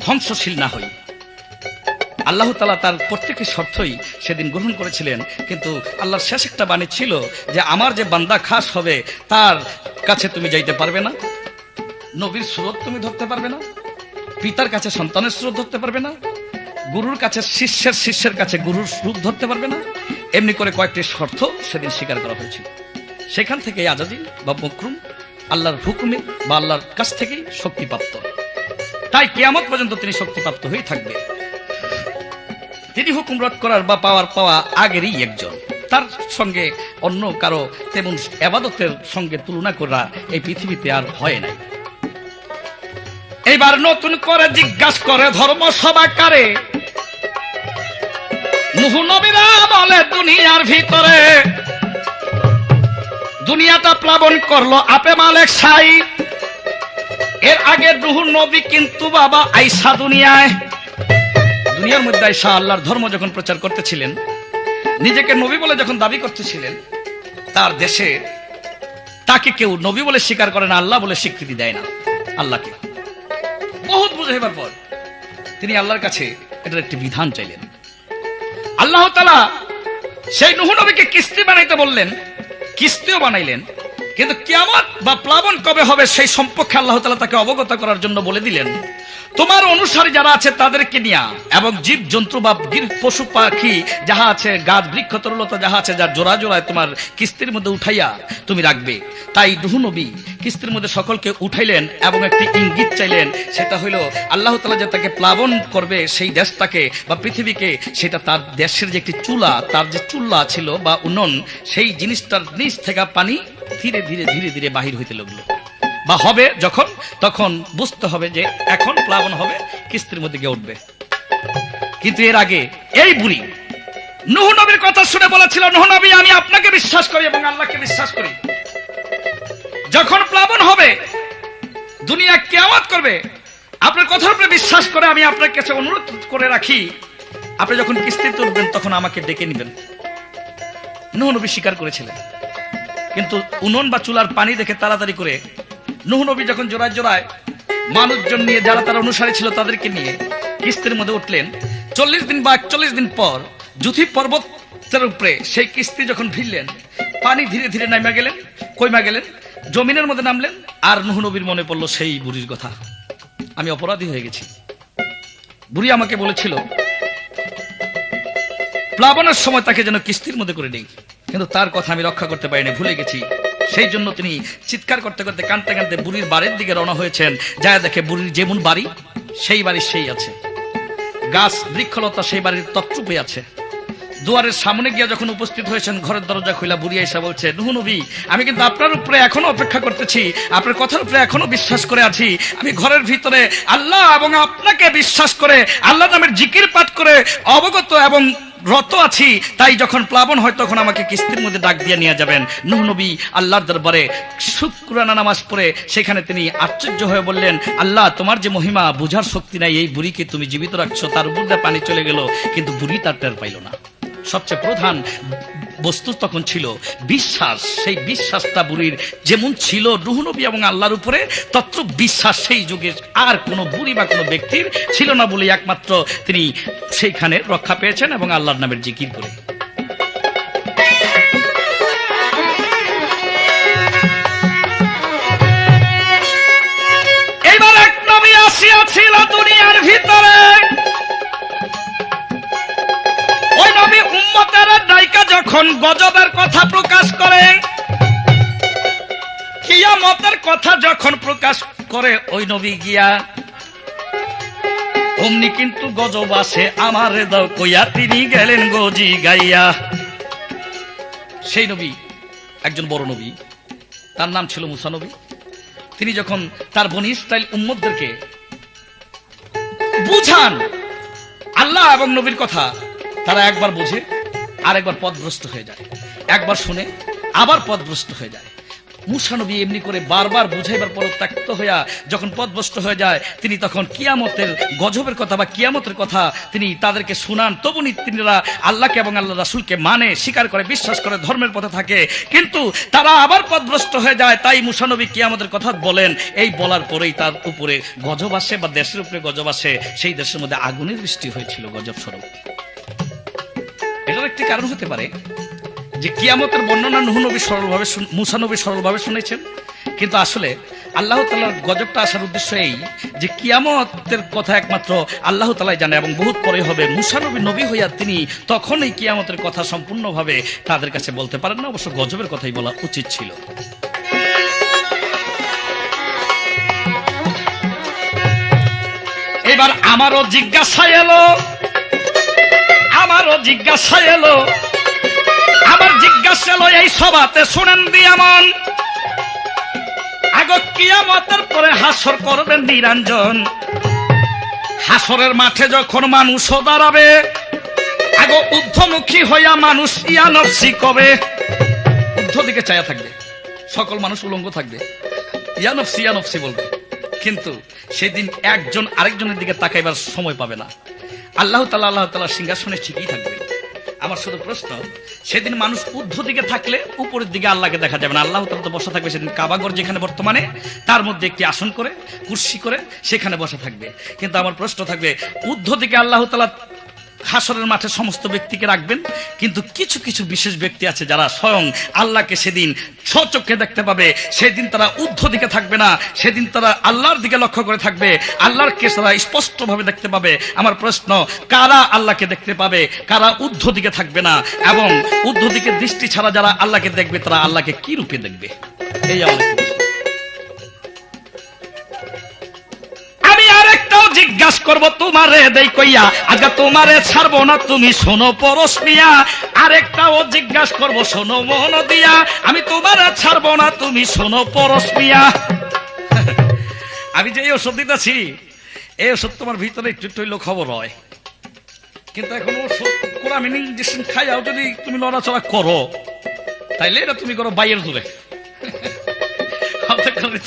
ধ্বংসশীল না হই। আল্লাহ তাআলা তার প্রত্যেকটি শর্তই সেদিন গ্রহণ করেছিলেন, কিন্তু আল্লাহর শেষ একটা বাণী ছিল যে আমার যে বান্দা খাস হবে তার কাছে তুমি যাইতে পারবে না, নবীর সুরত তুমি ধরতে পারবে না, পিতার কাছে সন্তানের সুরত ধরতে পারবে না, গুরুর কাছে শিষ্যের কাছে গুরুর রূপ ধরতে পারবে না। এমনি করে কয়েকটি শর্ত সেদিন স্বীকার করা হয়েছিল। সেখান থেকে আজাজিল বা মকরুম আল্লাহর হুকুমে বা আল্লাহর কাছ থেকেই শক্তিপ্রাপ্ত, তাই কিয়ামত পর্যন্ত তিনি শক্তিপ্রাপ্ত হয়ে থাকবে। তিনি হুকুম রদ করার বা পাওয়া আগেরই একজন, তার সঙ্গে অন্য কারো তেমন ইবাদতের সঙ্গে তুলনা করা এই পৃথিবীতে আর হয় নাই। এইবার নতুন করে জিজ্ঞাসা করে ধর্ম সভাকারে, নূহ নবীরা বলে দুনিয়ার ভিতরে দুনিয়াটা প্লাবন করলো আপে মালেক সাই। এর আগে নূহ নবী কিন্তু বাবা আইসা দুনিয়ার মধ্যে আইসা আল্লাহর ধর্ম যখন প্রচার করতেছিলেন, নিজেকে নবী বলে যখন দাবি করতেছিলেন, তার দেশে তাকে কেউ নবী বলে স্বীকার করে না, আল্লাহ বলে স্বীকৃতি দেয় না। আল্লাহকে বহুত বুঝাইবার পর তিনি আল্লাহর কাছে এটার একটি বিধান চাইলেন। আল্লাহ তাআলা সেই নূহ নবীকে কিস্তি বানাইতে বললেন, কিস্তিও বানাইলেন, কিন্তু কিয়ামত বা প্লাবন কবে হবে সেই সম্পর্কে আল্লাহ তাআলা তাকে অবগত করার জন্য বলে দিলেন, তোমার অনুসারী যারা আছে তাদেরকে নিয়া এবং জীব জন্তু বা পশু পাখি যাহা আছে, গাছ বৃক্ষ তরলতা যাহা আছে, যার জোড়া জোড়ায় তোমার কিস্তির মধ্যে উঠাইয়া তুমি রাখবে। তাই নূহ নবী কিস্তির মধ্যে সকলকে উঠাইলেন এবং একটি ইঙ্গিত চাইলেন, সেটা হইল আল্লাহ তাআলা যে তাকে প্লাবন করবে সেই দেশটাকে বা পৃথিবীকে, সেটা তার দেশের যে একটি চুলা, তার যে চুল্লা ছিল বা উনুন, সেই জিনিসটার নিচ থেকে পানি ধীরে ধীরে ধীরে ধীরে বাহির হইতে লাগলো বা হবে যখন, তখন বুঝতে হবে যে এখন প্লাবন হবে, কিস্তির মধ্যে গিয়ে উঠবে। কিন্তু এর আগে এই বুড়ি নূহ নবীর কথা শুনে বলেছিল, নূহ নবী আমি আপনাকে বিশ্বাস করি এবং আল্লাহকে বিশ্বাস করি, যখন প্লাবন হবে, দুনিয়া কিয়ামত করবে, আপনার কথার উপরে বিশ্বাস করে আমি আপনার কাছে অনুরোধ করে রাখি, আপনি যখন কিস্তিতে উঠবেন তখন আমাকে ডেকে নেবেন। নূহ নবী স্বীকার করেছিলেন, কিন্তু উনুন বা চুলার পানি দেখে তাড়াতাড়ি করে নূহ নবী যখন জোড়ায় জোড়ায় মানুষজন নিয়ে, যারা তার অনুসারী ছিল তাদেরকে নিয়ে কিস্তির মধ্যে উঠলেন, 40 দিন বা 41 দিন পর জুথি পর্বতের উপরে সেই কিস্তি যখন ভিড়লেন, পানি ধীরে ধীরে নামা গেলেন, কইমা গেলেন, জমিনের মধ্যে নামলেন, আর নূহ নবীর মনে পড়লো সেই বুড়ির কথা, আমি অপরাধী হয়ে গেছি। বুড়ি আমাকে বলেছিল প্লাবনের সময় তাকে যেন কিস্তির মধ্যে করে নেই, কিন্তু তার কথা আমি রক্ষা করতে পারিনি, ভুলে গেছি। সেই জন্য তিনি চিৎকার করতে করতে কাঁদতে কাঁদতে বুড়ির বাড়ির দিকে রওনা হয়েছেন। যা দেখে বুড়ির যেমন বাড়ি, সেই বাড়ি সেই আছে, গাছ বৃক্ষলতা সেই বাড়ির তত্রূপে আছে। দুয়ারের সামনে গিয়ে যখন উপস্থিত হয়েছেন, ঘরের দরজা খুলে বুড়ি এসে বলছে, নূহ নবী আমি কিন্তু আপনার উপরে এখনো অপেক্ষা করতেছি, আপনার কথার উপরে এখনো বিশ্বাস করে আছি, আমি ঘরের ভিতরে আল্লাহ এবং আপনাকে বিশ্বাস করে আল্লাহ নামের জিকির পাঠ করে অবগত এবং রত আছি, তাই যখন প্লাবন হয় তখন আমাকে কিস্তির মধ্যে ডাক দিয়ে নিয়ে যাবেন। নূহ নবী আল্লাহর দরবারে শুকরানা নামাজ পড়ে সেখানে তিনি আশ্চর্য হয়ে বললেন, আল্লাহ তোমার যে মহিমা বুঝার শক্তি নাই, এই বুড়িকে তুমি জীবিত রাখছো, তার উপর দিয়ে পানি চলে গেল, কিন্তু বুড়ি তার টের পাইল না। সবচেয়ে প্রধান বস্তু তখন ছিল বিশ্বাস। সেই বিশ্বাসটা বুড়ির যেমন ছিল নূহ নবী এবং আল্লাহর উপরে, তত্র বিশ্বাস সেই যুগে আর কোনো বুড়ি বা কোনো ব্যক্তির ছিল না বলে একমাত্র তিনি সেইখানে রক্ষা পেয়েছেন এবং আল্লাহর নামের জিকির করে। এইবার এক নবী আসিয়াছিল দুনিয়ার ভিতরে, ওই নবী উম্মতের দায়িকা যখন গজবের কথা প্রকাশ করে, কিয়ামতের কথা যখন প্রকাশ করে, ওই নবী গিয়া অমনি কিন্তু গজব আসে আমার দাও কইয়া তিনি গেলেন গজি গাইয়া। সেই নবী একজন বড় নবী, তার নাম ছিল মুসা নবী। তিনি যখন তার বনি ইসরাইল উম্মতদেরকে বুঝান আল্লাহ এবং নবীর কথা, তারা একবার বুঝে আর একবার পথভ্রষ্ট হয়ে যায়, একবার শুনে আবার পথভ্রষ্ট হয়ে যায়। মুসা নবী এমনি করে বারবার বুঝাইবার পর ত্যক্ত হইয়া যখন পথভ্রষ্ট হয়ে যায়, তিনি তখন কিয়ামতের গজবের কথা বা কিয়ামতের কথা তিনি তাদেরকে শুনান। তবু তিনিরা আল্লাহকে এবং আল্লাহ রাসূলকে মানে, স্বীকার করে, বিশ্বাস করে ধর্মের পথে থাকে, কিন্তু তারা আবার পথভ্রষ্ট হয়ে যায়। তাই মুসা নবী কিয়ামতের কথা বলেন, এই বলার পরেই তার উপরে গজব আসে বা দেশের উপরে গজব আসে। সেই দেশের মধ্যে আগুনের বৃষ্টি হয়েছিল গজব স্বরূপ। এটার একটি কারণ হতে পারে যে কিয়ামতের বর্ণনা নূহ নবী সরলভাবে, মুসা নবী সরলভাবে শুনেছেন, কিন্তু আসলে আল্লাহ তাআলার গজবটা আসার উদ্দেশ্য এই যে কিয়ামতের কথা একমাত্র আল্লাহ তাআলাই জানে এবং বহুত পরে হবে। মুসা নবী নবী হইয়া তিনি তখন এই কিয়ামতের কথা সম্পূর্ণভাবে তাদের কাছে বলতে পারেন না, অবশ্য গজবের কথাই বলা উচিত ছিল। এবার আমারও জিজ্ঞাসা এলো, আমার জিজ্ঞাসা এলো এই সভাতে শুনেন দিয়ামন, আগ কিয়ামতের পরে হাসর করবেন নিরঞ্জন, হাসরের মাঠে যখন মানুষও দাঁড়াবে, আগ ঊর্ধ্বমুখী হইয়া মানুষ ইয়া নফসি কবে, ঊর্ধ্ব দিকে চায়া থাকবে, সকল মানুষ উলঙ্গ থাকবে, ইয়া নফসি বলবে, কিন্তু সেদিন একজন আরেকজনের দিকে তাকাইবার সময় পাবে না। আল্লাহ তাআলা সিংহাসনে ঠিকই থাকবে। আমার শুধু প্রশ্ন, সেদিন মানুষ ঊর্ধ্ব দিকে থাকলে উপরের দিকে আল্লাহকে দেখা যাবে না। আল্লাহ তাআলা তো বসা থাকবে সেদিন কাবাঘর যেখানে বর্তমানে, তার মধ্যে একটি আসন করে কুরসি করে সেখানে বসা থাকবে। কিন্তু আমার প্রশ্ন থাকবে, ঊর্ধ্ব দিকে আল্লাহ তাআলা হাসরের মাঠে সমস্ত ব্যক্তিকে রাখবেন, কিন্তু কিছু কিছু বিশেষ ব্যক্তি আছে যারা স্বয়ং আল্লাহকে সেদিন স্বচক্ষে দেখতে পাবে। সেদিন তারা ঊর্ধ্ব দিকে থাকবে না, সেদিন তারা আল্লাহর দিকে লক্ষ্য করে থাকবে, আল্লাহকে তারা স্পষ্টভাবে দেখতে পাবে। আমার প্রশ্ন, কারা আল্লাহকে দেখতে পাবে, কারা ঊর্ধ্ব দিকে থাকবে না, এবং ঊর্ধ্ব দিকে দৃষ্টি ছাড়া যারা আল্লাহকে দেখবে তারা আল্লাহকে কি রূপে দেখবে? এই আমার জিজ্ঞাসা করব তোমারে দেই কইয়া, আজকে তোমারে ছাড়বো না, তুমি শোনো পরশ মিয়া। আরেকটাও জিজ্ঞাসা করব শোনো মন দিয়া, আমি তোমারে ছাড়বো না, তুমি শোনো পরশ মিয়া। আমি যে এই ওষুধ দিতেছি, এই ওষুধ তোমার ভিতরে একটু একটু খবর হয়, কিন্তু এখন কোরআন ইঞ্জেকশন খাইয়াও যদি তুমি লড়াচড়া করো তাইলে এটা তুমি করো বাইয়ের দূরে।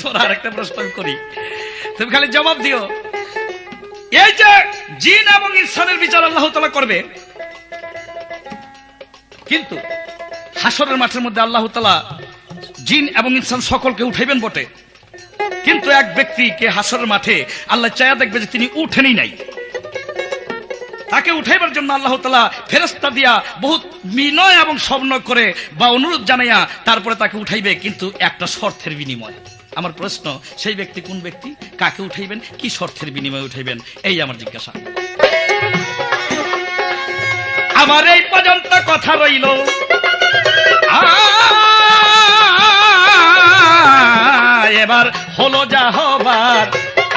তোর আর একটা প্রশ্ন করি, তুমি খালি জবাব দিও। এই যে জিন এবং ইনসানের বিচার আল্লাহ তাআলা করবে, কিন্তু হাসরের মাঠের মধ্যে আল্লাহ তাআলা জিন এবং ইনসান সকলকে উঠাইবেন বটে, কিন্তু এক ব্যক্তিকে হাসরের মাঠে আল্লাহ চায়া দেখবে যে তিনি উঠেনই নাই। তাকে উঠাইবার জন্য আল্লাহ তাআলা ফেরেশতা দিয়া বহুত বিনয় এবং স্বপ্ন করে বা অনুরোধ জানাইয়া তারপরে তাকে উঠাইবে, কিন্তু একটা শর্তের বিনিময়ে। আমার প্রশ্ন, সেই ব্যক্তি কোন ব্যক্তি, কাকে উঠাইবেন, কি শর্তের বিনিময়ে উঠাইবেন, এই আমার জিজ্ঞাসা। আমার এই পর্যন্ত কথা রইল, এবার হলো যা হবার,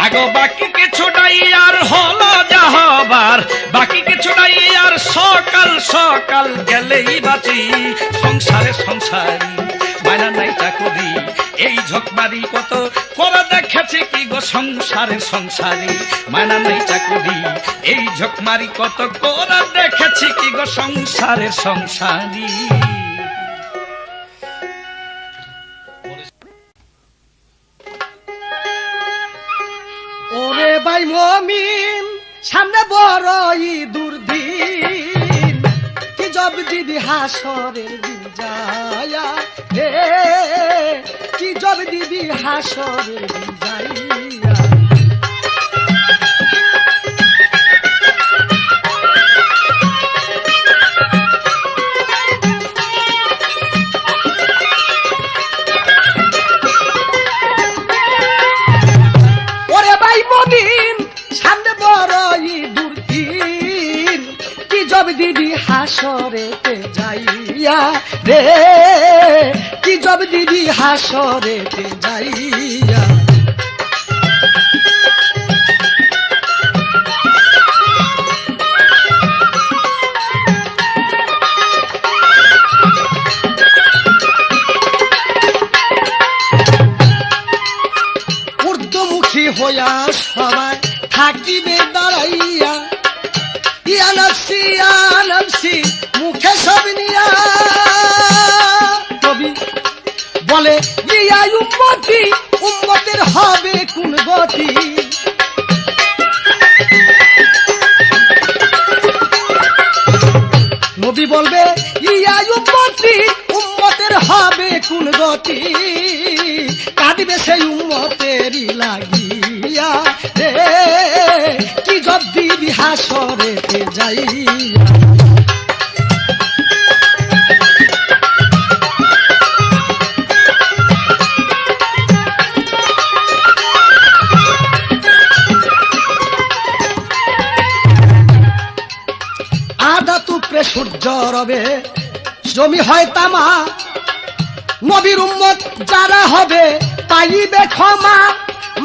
আগো বাকি কিছু নাই আর, হলো যা হবার বাকি কিছু নাই আর, সকাল সকাল গেলেই বাঁচি সংসারে সংসারী, মায়না নাই চাকরি এই ঝকমারি কত করে দেখেছি কি গো সংসারে সংসারী, মায়না নাই চাকরি এই ঝকমারি কত করে দেখেছি কি গো সংসারে সংসারী। ওরে ভাই মমিন, সামনে বড় ঈদুর দিন, কি জব দিবি হাসরের দিন যায়া রে, কি জব দিবি হাসরের দিন যাইয়া। ওরে ভাই মমিন, সামনে বড় ঈদুর দিন, কি জব দিবি হাসরেতে যাইয়া রে, কি জব দিবি হাসরেতে যাইয়া। ঊর্ধ্বমুখী হইয়া সবাই থাকিবে দাঁড়াইয়া, ইয়া নফসি মুখে সব নিয়া। কবি বলে ইয়া উম্মতি, উম্মতের হবে কোন গতি, নবী বলবে ইয়া উম্মতি, উম্মতের হবে কোন গতি, কাঁদিবে সেই উম্মতেরই লাগিয়া রে, কি জব দিবি হাসরেতে যাইয়া। আদা তুপরে সূর্য রবে, জমি হয় তামা, নবীর উম্মত যারা হবে পাইবে ক্ষমা,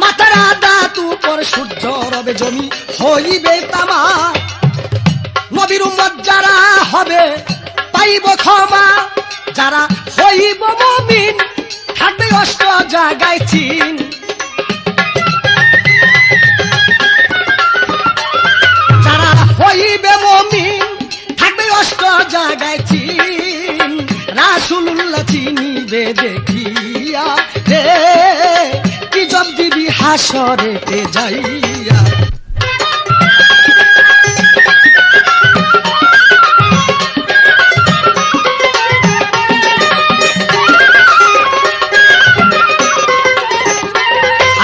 মাথার আদা তুপর সূর্য রবে, জমি হইবে তামা, নবীর উম্মত যারা হবে পাইব ক্ষমা, যারা হইব মুমিন থাকবে অষ্ট জায়গায় চিন, যারা হইবে মুমিন থাকবে অষ্ট জায়গায় চিন, রাসূলুল্লাহ চিনিবে দেখিয়া রে, কি জব দিবি হাসরেতে যাইয়া।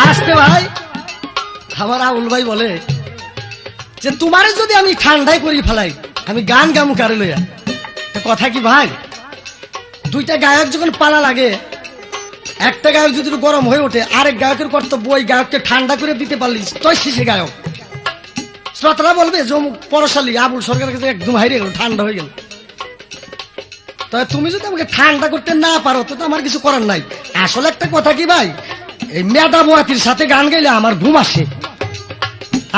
আজকে ভাই আমার আউল ভাই বলে যে তোমারে যদি আমি ঠান্ডায় করি ফেলাই, আমি গান গামু কারে লইয়া। কথা কি ভাই, দুইটা গায়ক যখন পালা লাগে, একটা গায়ক যদি গরম হয়ে ওঠে, আরেক গায়কের কর্তব্য ওই গায়ককে ঠান্ডা করে দিতে পারলি তুই শেষে গায়ক। শ্রোতারা বলবে জমুক পরশালী আবুল সরকারের কাছে একদম হারিয়ে গেল, ঠান্ডা হয়ে গেল। তবে তুমি যদি আমাকে ঠান্ডা করতে না পারো তো আমার কিছু করার নাই। আসলে একটা কথা কি ভাই, এই মেধা বোয়াতির সাথে গান গাইলে আমার ঘুম আসে,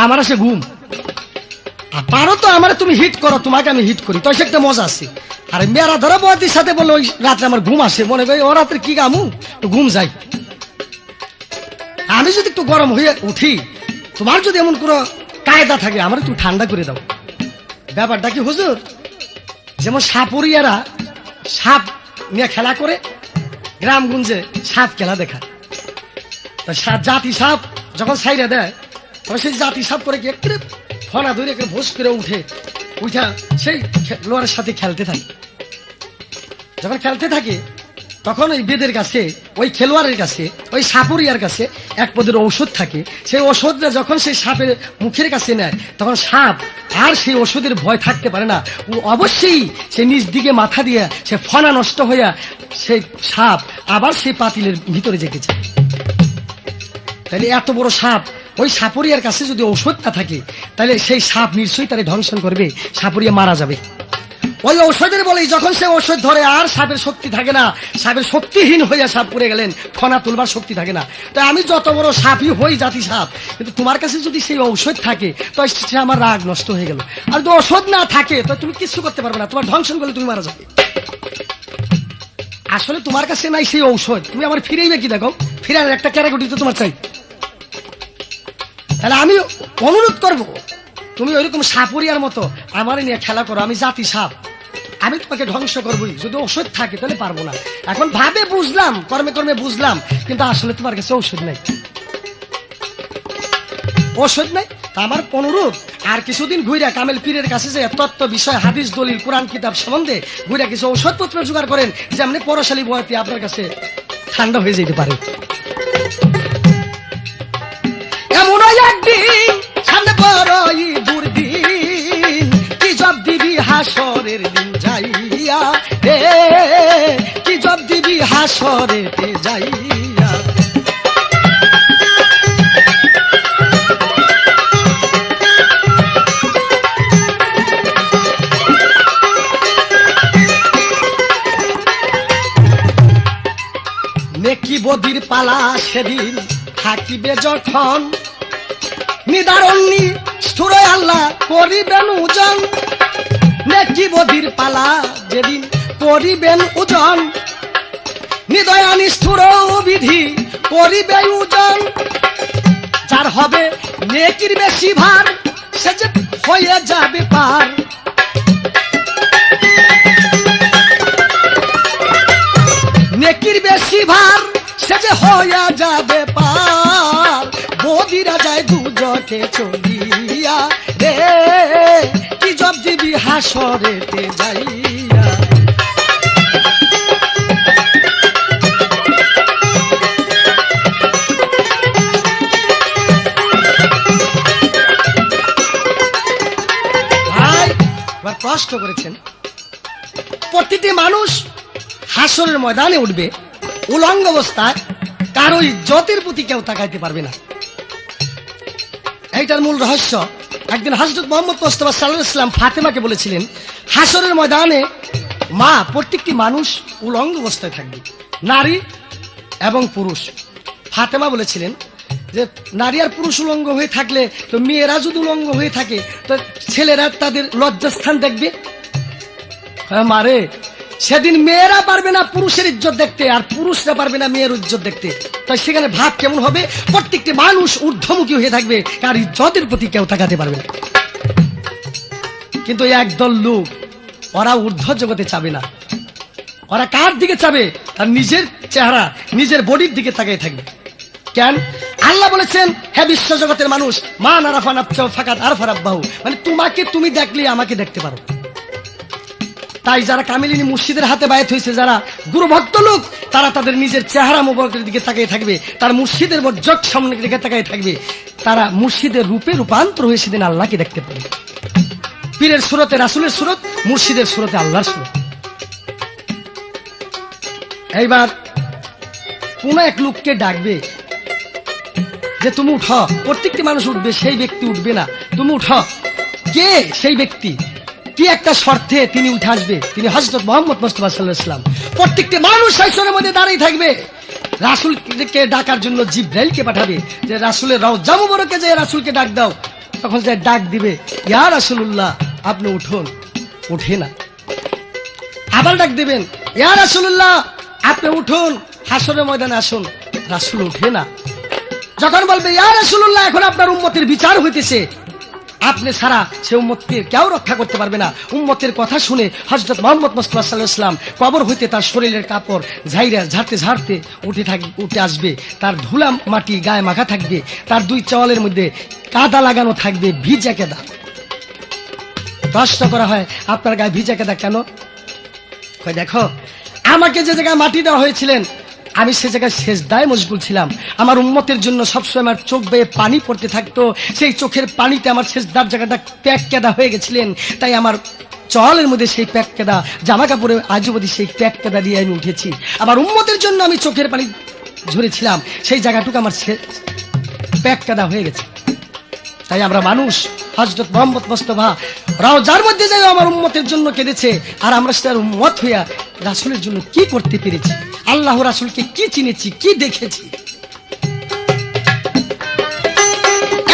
আমার আসে ঘুম। আর পারো তো আমার তুমি হিট করো, তোমাকে আমি হিট করি, তো সে একটা মজা আছে। আর মেয়েরা ধরো বয়াতির সাথে বললো ওই রাত্রে আমার ঘুম আসে, মনে করি ও রাত্রে কি গামু, তো ঘুম যাই। আমি যদি একটু গরম হয়ে উঠি, তোমার যদি এমন কোনো কায়দা থাকে আমার একটু ঠান্ডা করে দাও, ব্যাপারটা কি হুজুর, যেমন সাপুরিয়ারা সাপ নিয়ে খেলা করে, গ্রামগঞ্জে সাপ খেলা দেখা, জাতি সাপ যখন সাইরা দেয় তখন সেই জাতি সাপ করে কি একটু ফনা ধরে ভোস করে উঠা সেই লোয়ারের সাথে খেলতে থাকে। যখন খেলতে থাকে তখন ওই বেদের কাছে, ওই খেলোয়াড়ের কাছে, ওই সাপুরিয়ার কাছে এক পদের ঔষধ থাকে। সেই ওষুধটা যখন সেই সাপের মুখের কাছে নেয় তখন সাপ আর সেই ওষুধের ভয় থাকতে পারে না, ও অবশ্যই সে নিজ দিকে মাথা দিয়ে সে ফনা নষ্ট হইয়া সেই সাপ আবার সেই পাতিলের ভিতরে জেগেছে। তাহলে এত বড় সাপ, ওই সাপুরিয়ার কাছে যদি ঔষধ না থাকে তাহলে সেই সাপ নিশ্চয়ই তারে ধ্বংসন করবে, সাপুরিয়া মারা যাবে। ওই ঔষধের বলেই যখন সে ঔষধ ধরে আর সাপের শক্তি থাকে না, সাপের শক্তিহীন হইয়া সাপ পড়ে গেলেন, ফনা তুলবার শক্তি থাকে না। তাই আমি যত বড় সাপই হই, জাতি সাপ, কিন্তু তোমার কাছে যদি সেই ঔষধ থাকে তো সে আমার রাগ নষ্ট হয়ে গেল। আর যদি ঔষধ না থাকে তো তুমি কিছু করতে পারবে না, তোমার ধ্বংসন করলে তুমি মারা যাবে। আসলে তোমার কাছে নাই সেই ঔষধ, তুমি আমার ফিরেইবে কি? দেখো, ফিরার একটা ক্যারাগুটি তো তোমার চাই। তাহলে আমি অনুরোধ করব, তুমি ওইরকম সাপুরিয়ার মতো আমার নিয়ে খেলা করো। আমি জাতি সাপ, আমি তোমাকে ধ্বংস করবোই। যদি ঔষধ থাকে তাহলে পারবো না। এখন ভাবে বুঝলাম, কর্মে কর্মে বুঝলাম, কিন্তু আসলে তোমার কাছে ঔষধ নাই, ঔষধ নাই। তা আমার অনুরোধ, আর কিছুদিন ঘুরে কামেল পীরের কাছে যে তত্ত্ব বিষয়, হাদিস, দলিল, কোরআন কিতাব সম্বন্ধে ঘুরে কিছু ঔষধপত্র জোগাড় করেন, যেমনি পরশালী বয়তে আপনার কাছে ঠান্ডা হয়ে যেতে পারে। এমন একদিন সামনে বড়ই দুর্দিন, কি জব দিবি হাসরের দিন যাইয়া রে, কি জব দিবি হাসরেতে যাইয়া। নেকি বদির পালা সেদিন থাকিবে যখন, নিদারণ নিষ্ঠুর আল্লাহ করিবেন ওজন। নেকি বদির পালা যেদিন করিবেন ওজন, নিদয়া নিষ্ঠুর বিধি করিবে ওজন। যার হবে নেকির বেশি ভার সে যে হয়ে যাবে পার। নেকির বেশি ভার সে যে হয়ে যাবে পার। বদিরা যায় দুজকে চলিয়া রে, কি জব দিবি হাসরেতে যাইয়া। ভাই এবার প্রশ্ন করেছেন, প্রতিটি মানুষ হাসরের ময়দানে উঠবে, উলঙ্গ অবস্থায় কারো ইজ্জতের প্রতি কেউ তাকাইতে পারবে না। এইটার মূল রহস্য একদিন হযরত মুহাম্মদ মুস্তাফা সাল্লাল্লাহু আলাইহি ওয়াসাল্লাম ফাতেমাকে বলেছিলেন, হাসরের ময়দানে মা প্রত্যেকটি মানুষ উলঙ্গ অবস্থায় থাকবে, নারী এবং পুরুষ। ফাতেমা বলেছিলেন যে নারী আর পুরুষ উলঙ্গ হয়ে থাকলে তো মেয়েরা যদি উলঙ্গ হয়ে থাকে তো ছেলেরা তাদের লজ্জাস্থান দেখবে। মারে, সেদিন মেয়েরা পারবে না পুরুষের ইজ্জত দেখতে, আর পুরুষরা পারবে না মেয়ের ইজ্জত দেখতে। তাই সেখানে ভাব কেমন হবে? প্রত্যেকটি মানুষ ঊর্ধ্বমুখী হয়ে থাকবে, কার ইজ্জতের প্রতি কেউ তাকাতে পারবে না। কিন্তু একদল লোক, ওরা ঊর্ধ্ব জগতে চাবে না। ওরা কার দিকে চাবে? তার নিজের চেহারা, নিজের বডির দিকে তাকিয়ে থাকবে। কেন? আল্লাহ বলেছেন, হে বিশ্ব জগতের মানুষ, মা নারাফা নাফসাহু ফাকাদ আরফা রাব্বাহু, মানে তোমাকে তুমি দেখলে আমাকে দেখতে পারো। তাই যারা কামিলিনী মুর্শিদের হাতে বায়াত হয়েছে, যারা গুরুভক্ত লোক, তারা তাদের নিজের চেহারা মুবারকের দিকে তাকিয়ে থাকবে, তার মুর্শিদের মর্যাদ সামনের দিকে তাকিয়ে থাকবে। তারা মুর্শিদের রূপে রূপান্তর হয়ে সেদিন আল্লাহকে দেখতে পাবে। পীরের সুরতে রাসূলের সুরত, মুর্শিদের সুরতে আল্লাহর সুরত। এইবার কোন এক লোককে ডাকবে যে তুমি উঠ, প্রত্যেকটি মানুষ উঠবে, সেই ব্যক্তি উঠবে না, তুমি উঠ। কে সেই ব্যক্তি? কি একটা শর্তে তিনি উঠে আসবে? তিনি হযরত মুহাম্মদ মুস্তাফা সাল্লাল্লাহু আলাইহি ওয়াসাল্লাম। প্রত্যেকটি মানুষ হাসরের মধ্যে দাঁড়িয়ে থাকবে। রাসূলকে ডাকার জন্য জিবরাইলকে পাঠাবে যে রাসূলের রওজা মুবারকে যে রাসূলকে ডাক দাও। তখন যে ডাক দিবে, ইয়া রাসূলুল্লাহ আপনি উঠুন, উঠে না। আবার ডাক দিবেন, ইয়া রাসূলুল্লাহ আপনি উঠুন, হাসরের ময়দানে আসুন, রাসূল উঠে না। যখন বলবে ইয়া রাসূলুল্লাহ এখন আপনার উম্মতের বিচার হইতেছে, আপনি ছাড়া সে উম্মতকে কেউ রক্ষা করতে পারবে না। উম্মতের কথা শুনে হযরত মুহাম্মদ মুস্তাফা সাল্লাল্লাহু আলাইহি ওয়াসাল্লাম কবর হইতে তার শরীরের কাপড় ঝাড়তে ঝাড়তে উঠে আসবে, তার ধুলা মাটি গায়ে মাখা থাকবে, তার দুই চওয়ালের মধ্যে কাদা লাগানো থাকবে, ভিজা কাদা। প্রশ্ন করা হয়, আপনার গায়ে ভিজা কাদা কেন? কই দেখো, আমাকে যে জায়গায় মাটি দেওয়া হয়েছিলেন আমি সে জায়গায় সেজদায় মশগুল ছিলাম। আমার উম্মতের জন্য সবসময় আমার চোখ বেয়ে পানি পড়তে থাকতো, সেই চোখের পানিতে আমার সেজদার জায়গাটা প্যাক কেদা হয়ে গেছিলেন, তাই আমার চলের মধ্যে সেই প্যাক কেদা, জামা কাপড়ে আজুবাদি সেই প্যাক কেদা দিয়ে আমি উঠেছি। আমার উম্মতের জন্য আমি চোখের পানি ঝরেছিলাম, সেই জায়গাটুকু আমার প্যাক কেদা হয়ে গেছে। তাই আমরা মানুষ হযরত মুহাম্মদ মুস্তাফা রওজার মধ্যে যাই আমার উম্মতের জন্য কেঁদেছে, আর আমরা সেটার উম্মত হইয়া রাসূলের জন্য কি করতে পেরেছি, আল্লাহ রাসূলকে কি চিনেছি, কি দেখেছি।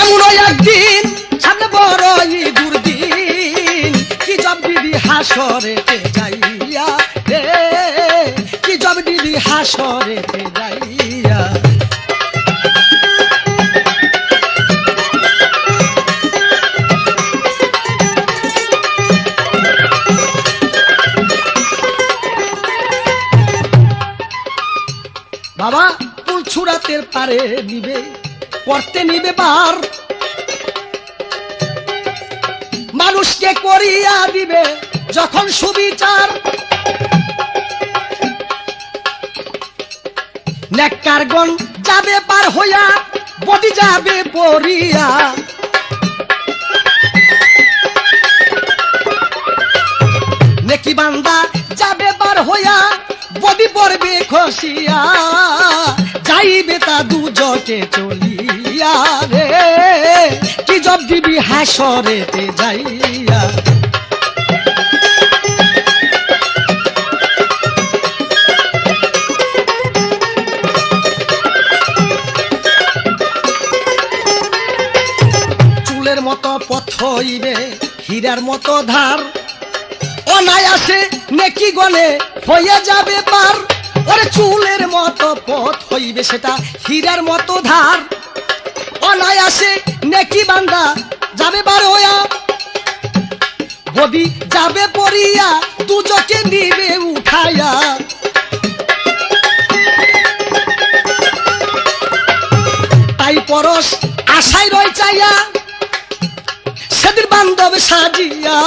এমন একদিন সামনে বড়ই দুর্দিন, কি জব দিদি হাসরেতে যাইয়া রে, কি জব দিদি হাসরেতে যাইয়া। বাবা তুল ছুড়াতে পারে নিবে, পড়তে নিবে বার, মানুষকে করিয়া দিবে যখন সুবিচার। নেককারগণ যাবে পার হইয়া, বদি যাবে পড়িয়া, নেকি বান্দা যাবে পার হইয়া, বদি পড়বে খসিয়া, যাইবে তা দুজকে চলিয়া রে, কি জব দিবি হাসরেতে যাইয়া। চুলের মতো পথ হইবে হীরার মতো ধার, অনায়াসে নেকি গনে হয়ে যাবে পার। ওরে চুলের মতো পথ হইবে সেটা হীরার মতো ধার, অনায়াসে নেকি বান্দা যাবে বার হইয়া, বদি যাবে পড়িয়া, দুজকে নিবে উঠাইয়া। তাই পরশ আশাই রয় চাইয়া, সেদিন বান্ধব সাজিয়া,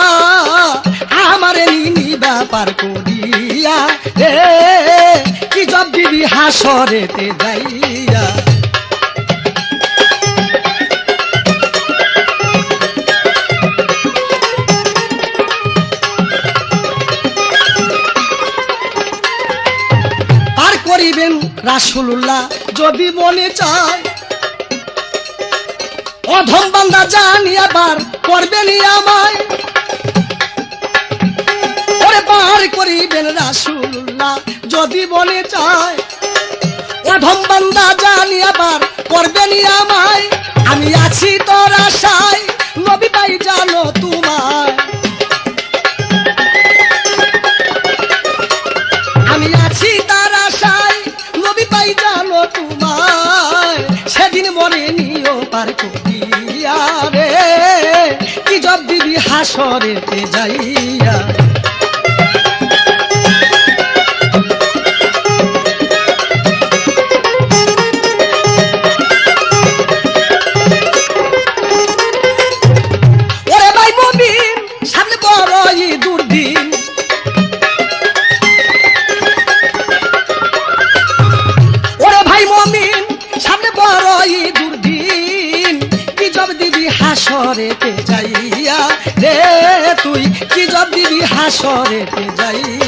আমারে নিনি ব্যাপার করিয়া রে, কি জব দিবি হাসরেতে যাইয়া। পার করিবেন রাসূলুল্লাহ যদি মনে চায়, অধম বান্দা জানিয়া বার করবেন আমায়। ওরে পার করিবেন রাসূলুল্লাহ যদি মনে চায়, অধম বান্দা জানিয়া বার করবেন আমায়। আমি আছি তোর আশায়, নবী পাই জানো তোমায়, আমি আছি তার আশায়, নবী পাই জানো তোমায়। সেদিন মরে নিও পার করিয়া রে, কি জব দিবি হাসরেতে যাইয়া। ওরে ভাই মুমিন সামনে বড়ই দুর্দিন, ওরে ভাই মুমিন সামনে বড়ই দুর্দিন, কি জব দিবি হাসরেতে যাইয়া রে, তুই কি জব দিবি হাসরেতে যাইয়া।